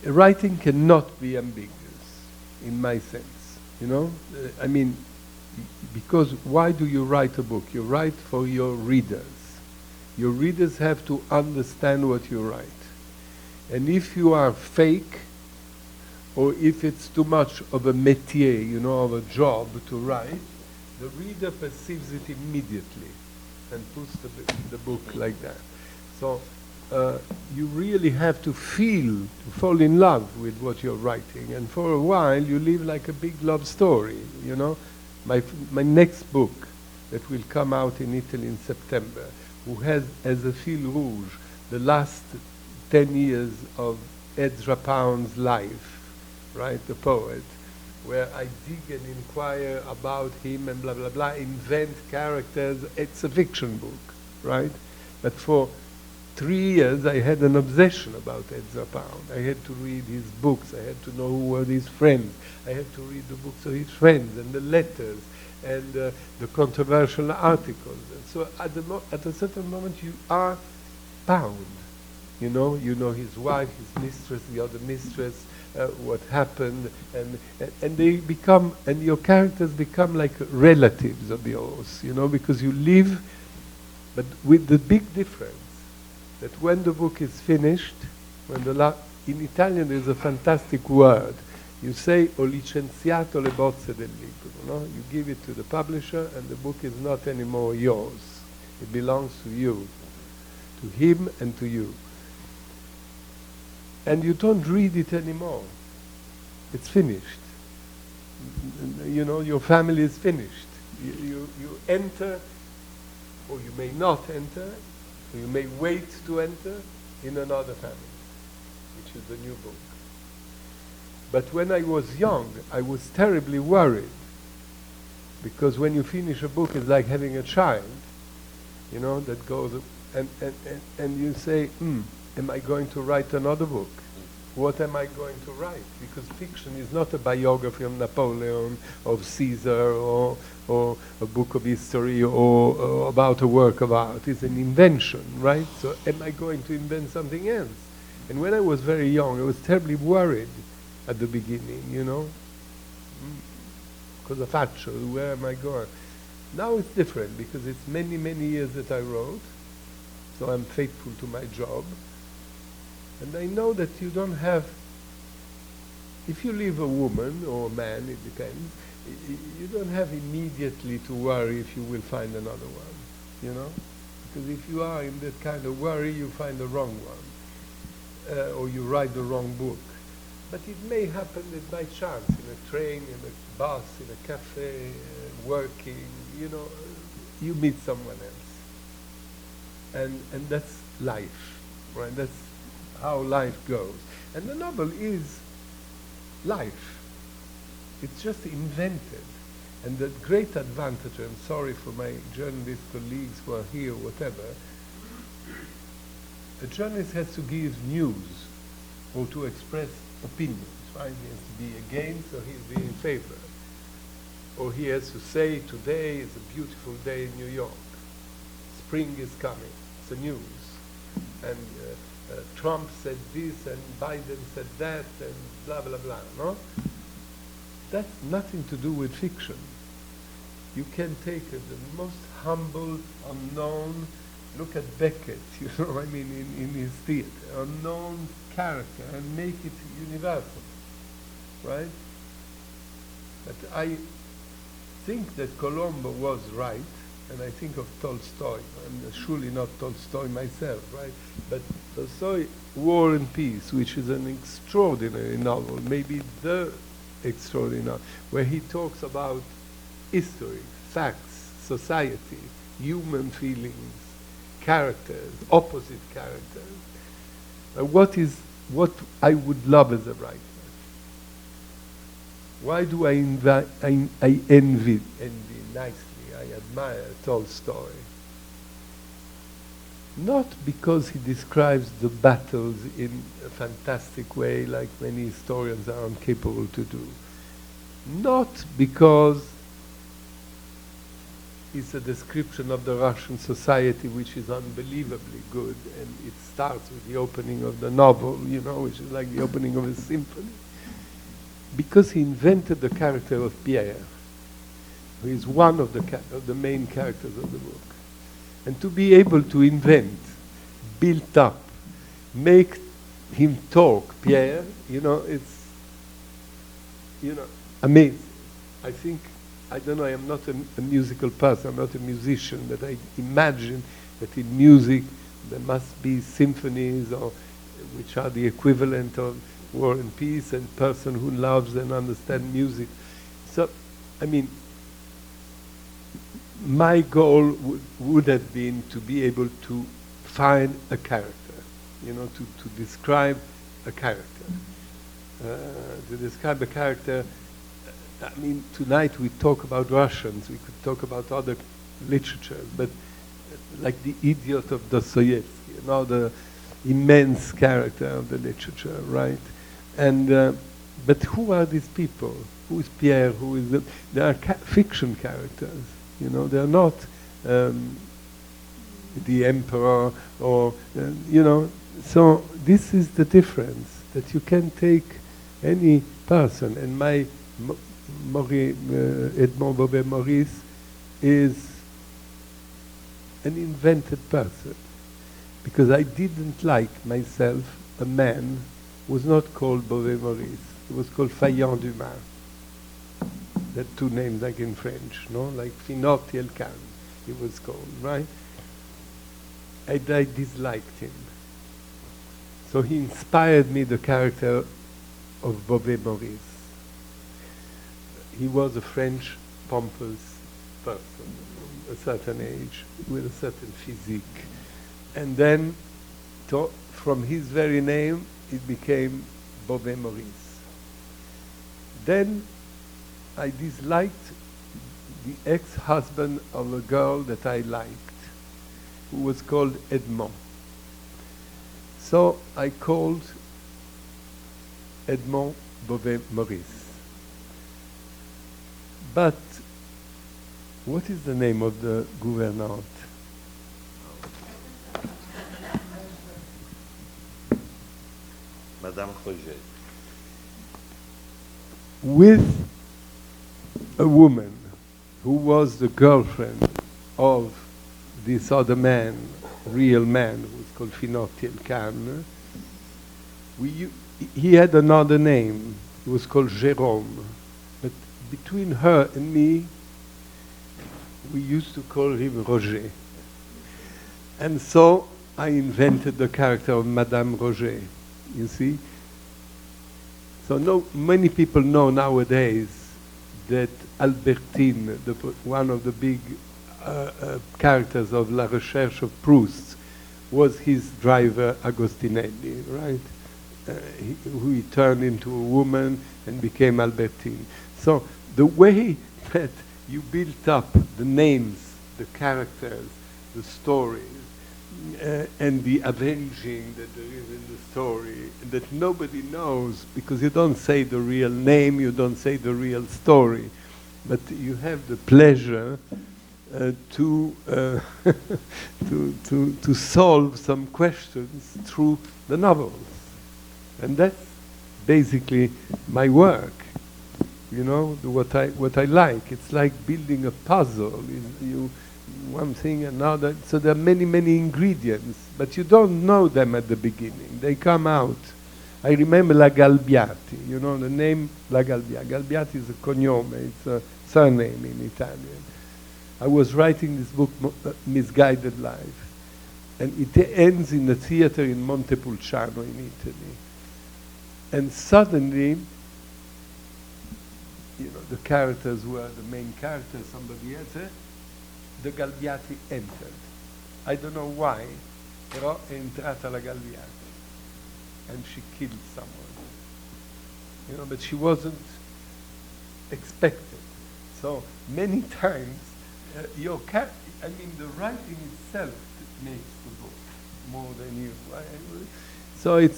writing cannot be ambiguous, in my sense, you know. I mean, because why do you write a book? You write for your readers. Your readers have to understand what you write. And if you are fake, or if it's too much of a métier, you know, of a job to write, the reader perceives it immediately and puts the book like that. So you really have to fall in love with what you're writing. And for a while, you live like a big love story, you know. My next book that will come out in Italy in September, who has as a fil rouge the last 10 years of Ezra Pound's life, right, the poet, where I dig and inquire about him and blah, blah, blah, invent characters. It's a fiction book, right? But for 3 years, I had an obsession about Ezra Pound. I had to read his books. I had to know who were his friends. I had to read the books of his friends and the letters and the controversial articles. And so at a certain moment, you are Pound. You know his wife, his mistress, the other mistress, what happened, and they become, and your characters become like relatives of yours, you know, because you live, but with the big difference that when the book is finished, in Italian there's a fantastic word. You say, ho licenziato le bozze del libro, no? You give it to the publisher and the book is not anymore yours. It belongs to you, to him and to you. and you don't read it anymore. It's finished. You know, your family is finished. You enter, or you may not enter, or you may wait to enter in another family, which is a new book. But when I was young, I was terribly worried, because when you finish a book, it's like having a child, you know, that goes, and you say, am I going to write another book? What am I going to write? Because fiction is not a biography of Napoleon, of Caesar, or a book of history, or about a work of art. It's an invention, right? So am I going to invent something else? And when I was very young, I was terribly worried at the beginning, you know? Cosa faccio? Where am I going? Now it's different, because it's many, many years that I wrote, so I'm faithful to my job. And I know that you don't have, if you leave a woman or a man, it depends, you don't have immediately to worry if you will find another one, you know? Because if you are in that kind of worry, you find the wrong one, or you write the wrong book. But it may happen that by chance, in a train, in a bus, in a cafe, working, you know, you meet someone else. And that's life, right? That's how life goes. And the novel is life. It's just invented. And the great advantage, I'm sorry for my journalist colleagues who are here, whatever, a journalist has to give news or to express opinions, right? He has to be against or he's in favor. Or he has to say, today is a beautiful day in New York. Spring is coming. It's the news. And Trump said this and Biden said that and blah, blah, blah, no? That's nothing to do with fiction. You can take the most humble, unknown, look at Beckett, you know, I mean, in his theater, unknown character and make it universal, right? But I think that Colombo was right, and I think of Tolstoy. I'm surely not Tolstoy myself, right? But Tolstoy, War and Peace, which is an extraordinary novel, maybe the extraordinary novel, where he talks about history, facts, society, human feelings, characters, opposite characters. What I would love as a writer? Why do I envy nicely? I admire Tolstoy. Not because he describes the battles in a fantastic way like many historians are incapable to do. Not because it's a description of the Russian society which is unbelievably good, and it starts with the opening of the novel, you know, which is like the opening of a symphony. Because he invented the character of Pierre, who is one of the main characters of the book. And to be able to invent, build up, make him talk, Pierre, you know, it's, you know, amazing. I think, I don't know, I am not a musical person, I'm not a musician, but I imagine that in music there must be symphonies, or which are the equivalent of War and Peace, and person who loves and understands music. So, I mean, my goal would have been to be able to find a character, you know, to describe a character. To describe a character, I mean, tonight we talk about Russians, we could talk about other literatures, but like the idiot of Dostoevsky, you know, the immense character of the literature, right? And but who are these people? Who is Pierre? Who is they are fiction characters, you know. They are not the emperor or you know. So this is the difference, that you can take any person, and my Edmond Bovet-Maurice is an invented person, because I didn't like myself a man who was not called Bovet-Maurice. He was called Faillant Dumas. There are two names like in French, no? Like Finotti Elkann, he was called, right? And I disliked him. So he inspired me the character of Bovet-Maurice. He was a French pompous person, a certain age, with a certain physique. And then, from his very name, it became Bovet-Maurice. Then, I disliked the ex-husband of a girl that I liked, who was called Edmond. So I called Edmond Bovet-Maurice. But what is the name of the gouvernante? Madame Roger. With a woman who was the girlfriend of this other man, real man, who was called Elkann. He had another name. He was called Jérôme. But between her and me, we used to call him Roger. And so I invented the character of Madame Roger, you see. So many people know nowadays that Albertine, one of the big characters of La Recherche of Proust, was his driver Agostinelli, right? Who he turned into a woman and became Albertine. So the way that you built up the names, the characters, the stories, and the avenging that there is in the story that nobody knows, because you don't say the real name, you don't say the real story, but you have the pleasure to solve some questions through the novels. And that's basically my work. You know, what I like. It's like building a puzzle. One thing, another. So there are many, many ingredients, but you don't know them at the beginning. They come out. I remember La Galbiati. You know the name La Galbiati. Galbiati is a cognome. It's a surname in Italian. I was writing this book, Misguided Life, and it ends in a theater in Montepulciano in Italy. And suddenly, you know, the characters were the main characters, somebody else. The Galbiati entered. I don't know why, però è entrata la Galbiati, and she killed someone. You know, but she wasn't expected. So many times, the writing itself makes the book more than you. Right? So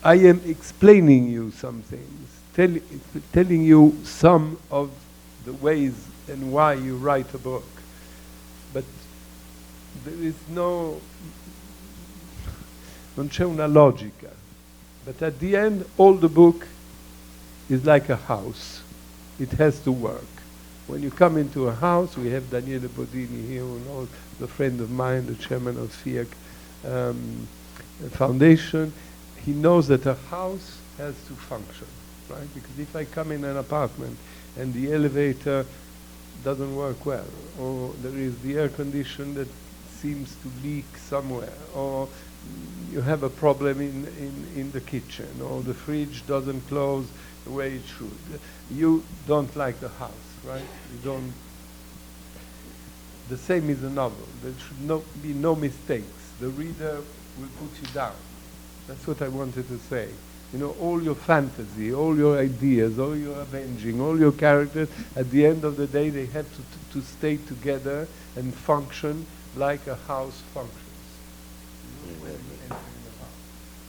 I am explaining you some things, telling you some of the ways and why you write a book. But there is non c'è una logica. But at the end, all the book is like a house. It has to work. When you come into a house, we have Daniele Bodini here, who knows, the friend of mine, the chairman of FIAC Foundation. He knows that a house has to function, right? Because if I come in an apartment and the elevator doesn't work well, or there is the air condition that seems to leak somewhere, or you have a problem in the kitchen, or the fridge doesn't close the way it should, you don't like the house, right? You don't. The same is a novel. There should be no mistakes. The reader will put you down. That's what I wanted to say. You know, all your fantasy, all your ideas, all your avenging, all your characters, at the end of the day, they have to stay together and function like a house functions. You know, when you enter in a house.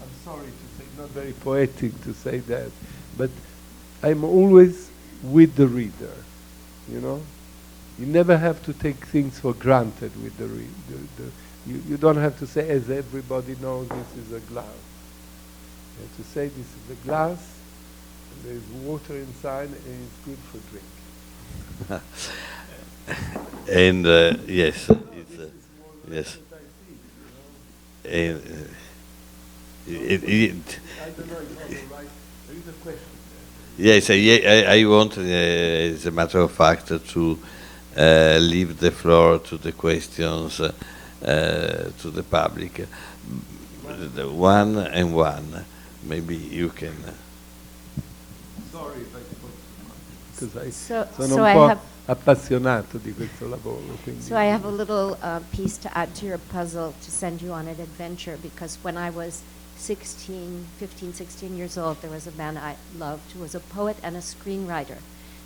I'm sorry to say, not very poetic to say that, but I'm always with the reader, you know? You never have to take things for granted with the reader. You don't have to say, as everybody knows, this is a glass. You have to say, this is a glass, and there is water inside, and it's good for drink. And yes, it's, yes. And I don't know if I'm right. There is a question there. Yes, I want, as a matter of fact, to leave the floor to the questions to the public. the one and one. Maybe you can. Sorry if I spoke too much, because sono so un I po' have appassionato di questo lavoro. Quindi. So I have a little piece to add to your puzzle to send you on an adventure, because when I was 15, 16 years old, there was a man I loved who was a poet and a screenwriter.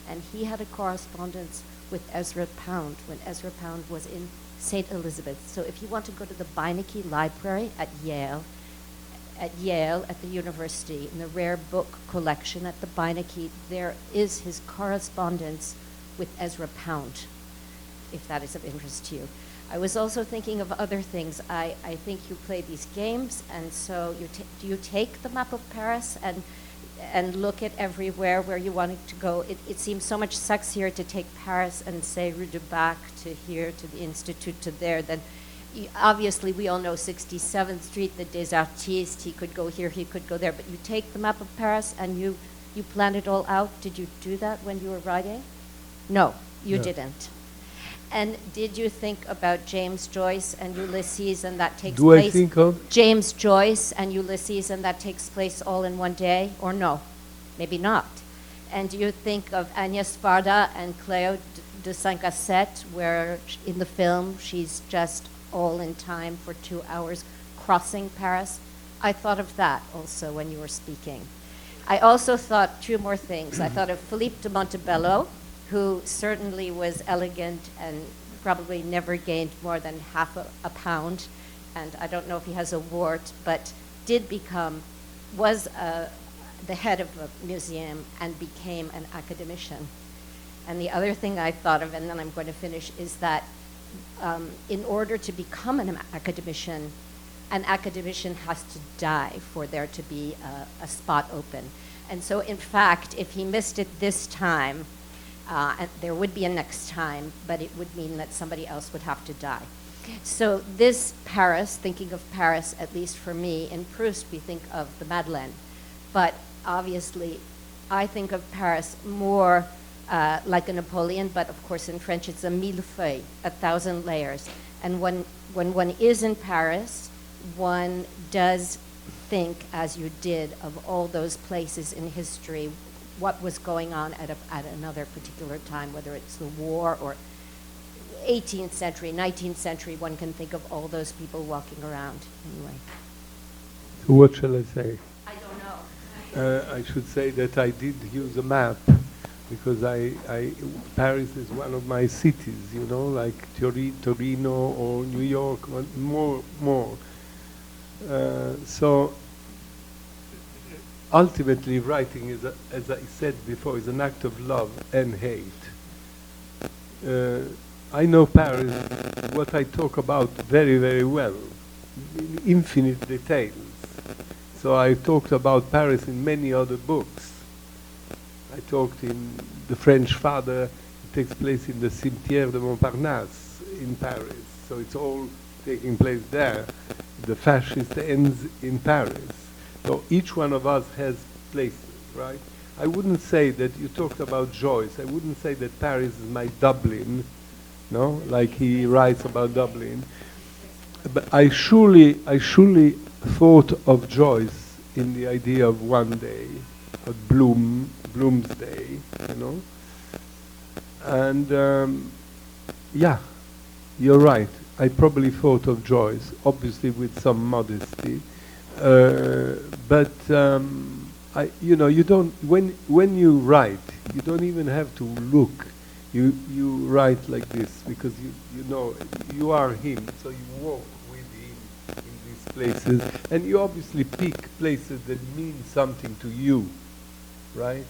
And he had a correspondence with Ezra Pound when Ezra Pound was in St. Elizabeth. So if you want to go to the Beinecke Library at Yale, at the university, in the rare book collection at the Beinecke, there is his correspondence with Ezra Pound, if that is of interest to you. I was also thinking of other things. I think you play these games, and so do you take the map of Paris and look at everywhere where you wanted to go? It seems so much sexier to take Paris and say Rue du Bac to here, to the Institute, to there, than obviously we all know 67th Street, the Des Artistes, he could go here, he could go there, but you take the map of Paris and you plan it all out. Did you do that when you were writing? No, you didn't. And did you think about James Joyce and Ulysses, and that takes place? Do I think of? James Joyce and Ulysses, and that takes place all in one day, or no? Maybe not. And do you think of Agnès Varda and Cléo de Saint-Cassette, where in the film she's just all in time for 2 hours crossing Paris? I thought of that also when you were speaking. I also thought two more things. I thought of Philippe de Montebello, who certainly was elegant and probably never gained more than half a pound, and I don't know if he has a wart, but was the head of a museum and became an academician. And the other thing I thought of, and then I'm going to finish, is that in order to become an academician has to die for there to be a spot open. And so in fact, if he missed it this time, and there would be a next time, but it would mean that somebody else would have to die. So this Paris, thinking of Paris, at least for me, in Proust we think of the Madeleine, but obviously I think of Paris more like a Napoleon, but of course in French it's a millefeuille, 1,000 layers. And when one is in Paris, one does think, as you did, of all those places in history, what was going on at another particular time, whether it's the war or 18th century, 19th century, one can think of all those people walking around anyway. So what shall I say? I don't know. I should say that I did use a map, because Paris is one of my cities, you know, like Torino or New York, more. So ultimately, writing is, as I said before, is an act of love and hate. I know Paris, what I talk about very, very well, in infinite details. So I talked about Paris in many other books. I talked in The French Father, it takes place in the Cimetière de Montparnasse in Paris. So it's all taking place there. The Fascist ends in Paris. So each one of us has places, right? I wouldn't say that, you talked about Joyce, I wouldn't say that Paris is my Dublin, no? Like he writes about Dublin. But I surely thought of Joyce in the idea of one day, of Bloomsday, you know? And yeah, you're right. I probably thought of Joyce, obviously with some modesty. But you don't. When you write, you don't even have to look. You write like this because you know you are him. So you walk with him in these places, and you obviously pick places that mean something to you, right?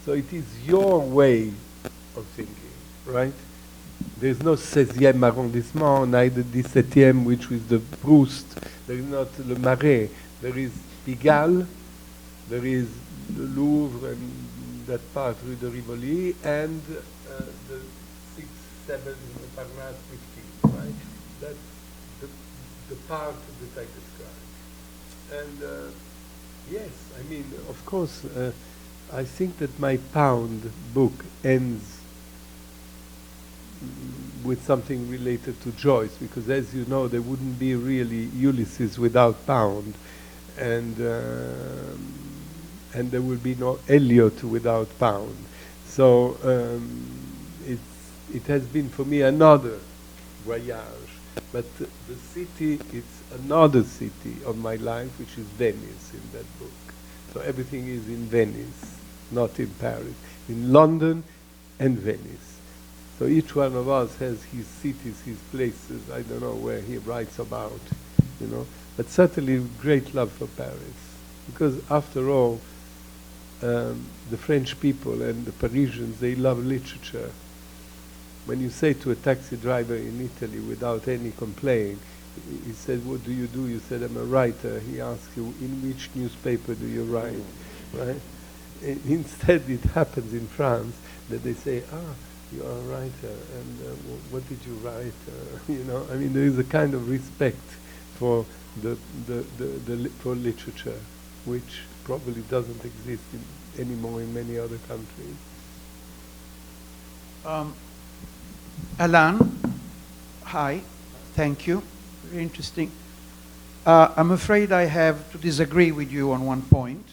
So it is your way of thinking, right? There's no 16e arrondissement, neither 17e, which is the Proust. There is not Le Marais. There is Pigalle, there is the Louvre and that part, Rue de Rivoli, and the 6, 7, Montparnasse, 15, right? That's the part that I described. And yes, I mean, of course, I think that my Pound book ends with something related to Joyce, because as you know, there wouldn't be really Ulysses without Pound, and there will be no Eliot without Pound. So it has been for me another voyage, but the city, it's another city of my life, which is Venice in that book. So everything is in Venice, not in Paris, in London and Venice. So each one of us has his cities, his places, I don't know where he writes about, you know, but certainly great love for Paris. Because after all, the French people and the Parisians, they love literature. When you say to a taxi driver in Italy without any complaint, he said, what do? You said, I'm a writer. He asks you, in which newspaper do you write, right? And instead, it happens in France that they say, you are a writer, and what did you write? You know, I mean, there is a kind of respect for for literature, which probably doesn't exist anymore in many other countries. Alain, hi, thank you. Very interesting. I'm afraid I have to disagree with you on one point,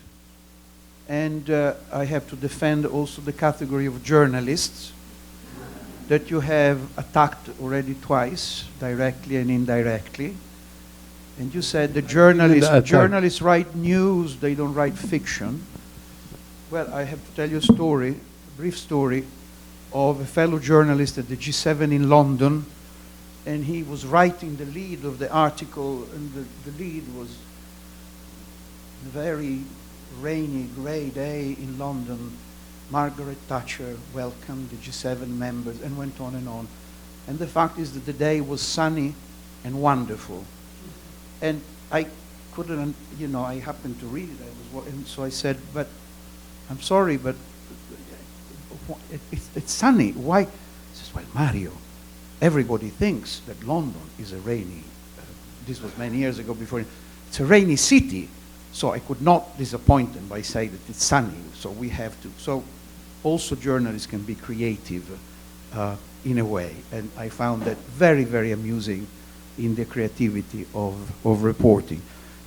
and I have to defend also the category of journalists that you have attacked already twice, directly and indirectly. And you said the journalists write news, they don't write fiction. Well, I have to tell you a story, a brief story, of a fellow journalist at the G7 in London, and he was writing the lead of the article, and the lead was a very rainy, grey day in London. Margaret Thatcher welcomed the G7 members, and went on and on. And the fact is that the day was sunny and wonderful. And I couldn't, you know, I happened to read it, and so I said, but I'm sorry, but it's sunny. Why? He says, well, Mario, everybody thinks that London is a rainy, this was many years ago before, it's a rainy city. So I could not disappoint them by saying that it's sunny, so we have to. So also journalists can be creative in a way, and I found that very, very amusing in the creativity of reporting.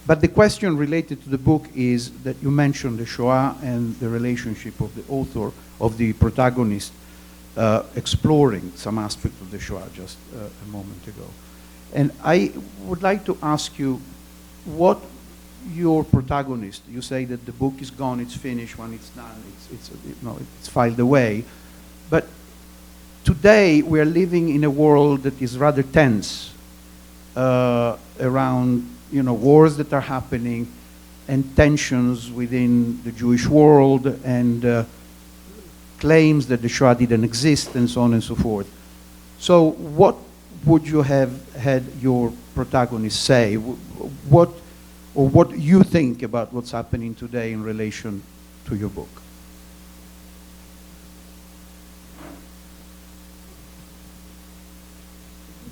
But the question related to the book is that you mentioned the Shoah and the relationship of the author, of the protagonist, exploring some aspect of the Shoah just a moment ago. And I would like to ask you, what your protagonist, you say that the book is gone, it's finished, when it's done, it's filed away. But today we are living in a world that is rather tense around, you know, wars that are happening and tensions within the Jewish world, and claims that the Shoah didn't exist, and so on and so forth. So what would you have had your protagonist say? What you think about what's happening today in relation to your book?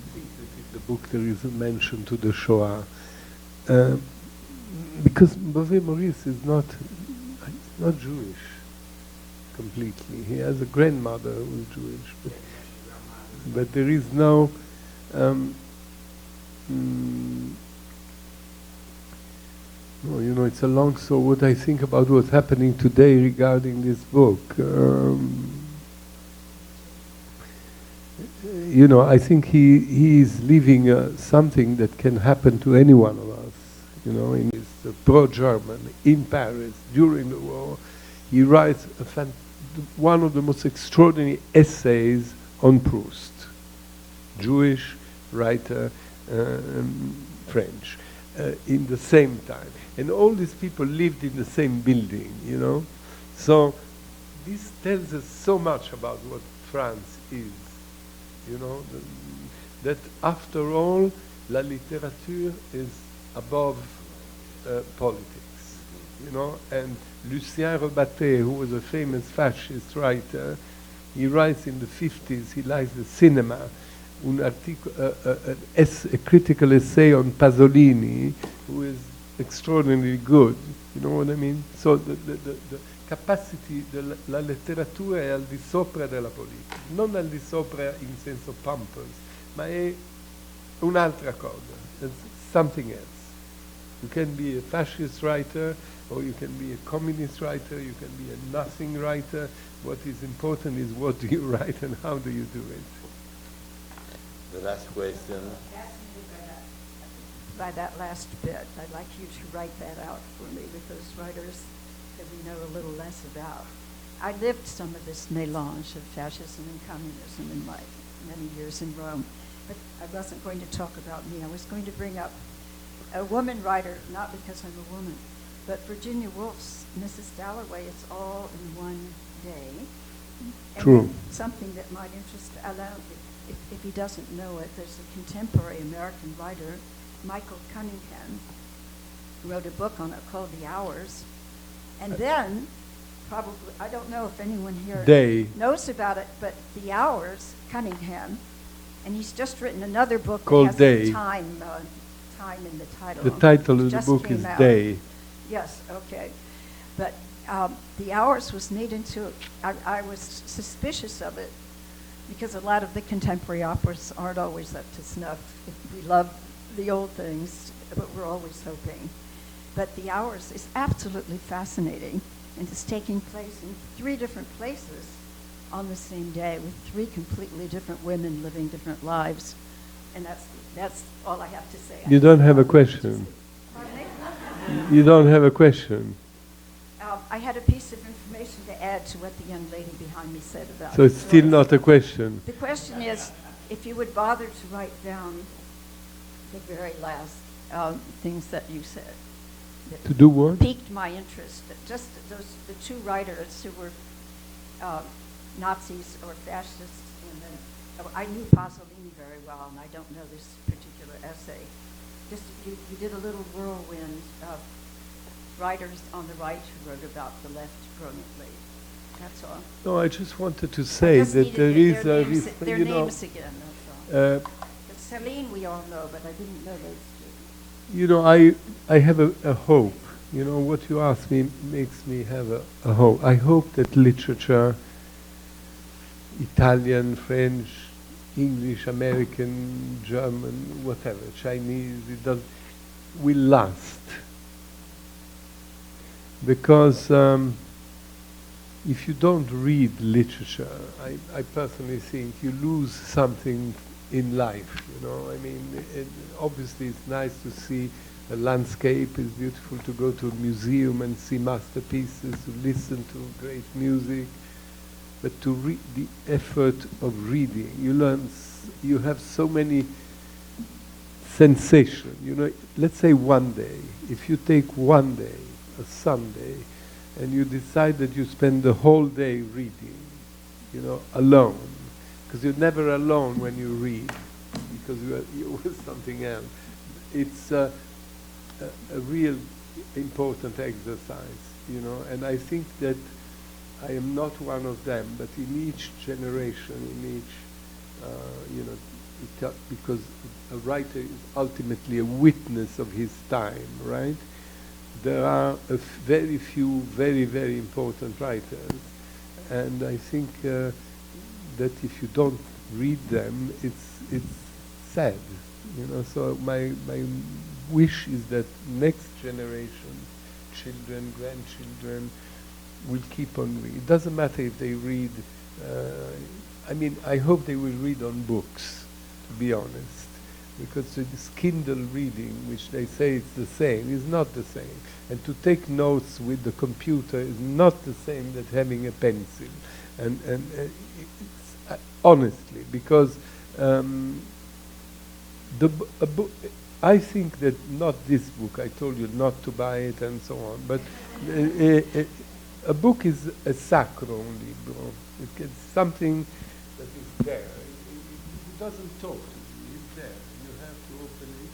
I think that in the book there is a mention to the Shoah, because Bovet-Maurice is not Jewish completely. He has a grandmother who is Jewish, but there is no no, you know, it's a long story. What I think about what's happening today regarding this book, you know, I think he is living something that can happen to any one of us. You know, in his pro-German in Paris during the war, he writes one of the most extraordinary essays on Proust, Jewish writer, French, in the same time. And all these people lived in the same building, you know. So this tells us so much about what France is, you know, that after all, la littérature is above politics, you know. And Lucien Rebatté, who was a famous fascist writer, he writes in the 50s, he likes the cinema, a critical essay on Pasolini, who is extraordinarily good, you know what I mean? So the capacity, la letteratura è al di sopra della politica, non al di sopra in senso pompous, ma è un'altra cosa, it's something else. You can be a fascist writer, or you can be a communist writer, you can be a nothing writer. What is important is what do you write and how do you do it. The last question. By that last bit, I'd like you to write that out for me, because writers that we know a little less about. I lived some of this melange of fascism and communism in my many years in Rome, but I wasn't going to talk about me. I was going to bring up a woman writer, not because I'm a woman, but Virginia Woolf's Mrs. Dalloway. It's all in one day. And True. something that might interest Alain, if he doesn't know it, there's a contemporary American writer, Michael Cunningham, who wrote a book on it called The Hours. And then, probably, I don't know if anyone here Day. knows about it, but The Hours, Cunningham, and he's just written another book Called that has Day. the time in the title. The title of the Just book came is out. Day. Yes, okay. But The Hours was made into, I was suspicious of it, because a lot of the contemporary operas aren't always up to snuff. We love the old things, but we're always hoping. But The Hours is absolutely fascinating, and it's taking place in 3 different places on the same day, with 3 completely different women living different lives. And that's all I have to say. You don't have a question. Pardon me? You don't have a question. I had a piece of information to add to what the young lady behind me said about So it's still not a question. The question is, if you would bother to write down the very last things that you said. That To do what? piqued my interest. Just the 2 writers who were Nazis or fascists, and then I knew Pasolini very well, and I don't know this particular essay. Just you did a little whirlwind of writers on the right who wrote about the left brilliantly. That's all. No, I just wanted to I say just that needed there is their a names, risk, their you know, names again. That's all. Celine we all know, but I didn't know those 2. you know, I have a hope. You know, what you ask me makes me have a hope. I hope that literature, Italian, French, English, American, German, whatever, Chinese, will last. Because if you don't read literature, I personally think you lose something in life, you know. I mean, obviously it's nice to see a landscape, it's beautiful to go to a museum and see masterpieces, to listen to great music, but to read, the effort of reading, you learn, you have so many sensations, you know. Let's say one day, if you take one day, a Sunday, and you decide that you spend the whole day reading, you know, alone, because you're never alone when you read, because you're with something else. It's a real important exercise, you know, and I think that I am not one of them, but in each generation, in each, you know, because a writer is ultimately a witness of his time, right? There are very few very, very important writers, and I think that if you don't read them, it's sad, you know. So my wish is that next generation, children, grandchildren, will keep on reading. It doesn't matter if they read. I mean, I hope they will read on books, to be honest, because this Kindle reading, which they say it's the same, is not the same. And to take notes with the computer is not the same that having a pencil. And honestly, because I think that not this book, I told you not to buy it and so on, but a book is a sacro libro. It's something that is there. It doesn't talk to you, it's there. You have to open it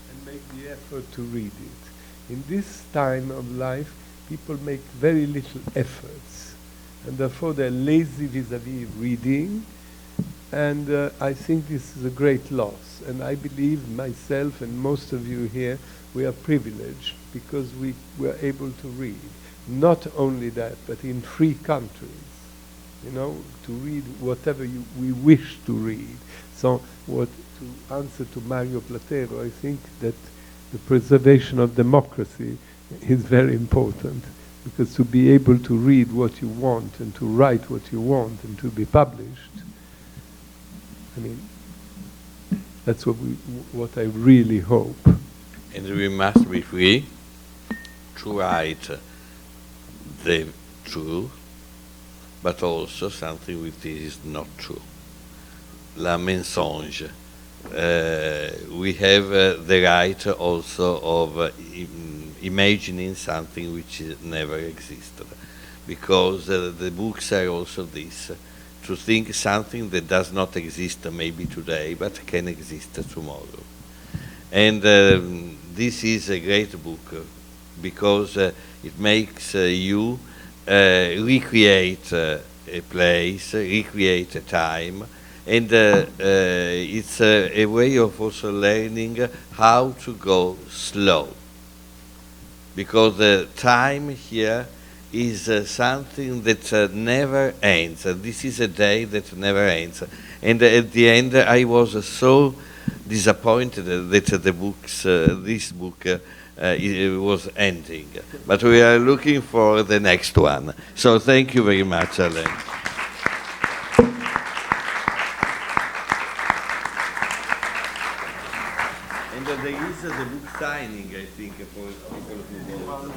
and make the effort to read it. In this time of life, people make very little efforts, and therefore they're lazy vis-à-vis reading, and I think this is a great loss. And I believe myself and most of you here, we are privileged because we were able to read. not only that, but in free countries, you know, to read whatever we wish to read. So to answer to Mario Platero, I think that the preservation of democracy is very important, because to be able to read what you want and to write what you want and to be published, I mean, that's what I really hope. And we must be free to write the truth, but also something which is not true. La mensonge. We have the right also of imagining something which never existed, because the books are also this, to think something that does not exist maybe today, but can exist tomorrow. And this is a great book, because it makes you recreate a place, recreate a time, and it's a way of also learning how to go slow, because the time here is something that never ends. This is a day that never ends. And at the end, I was so disappointed that this book it was ending. But we are looking for the next one. So thank you very much, Alain. And there is the book signing, I think, for people who want.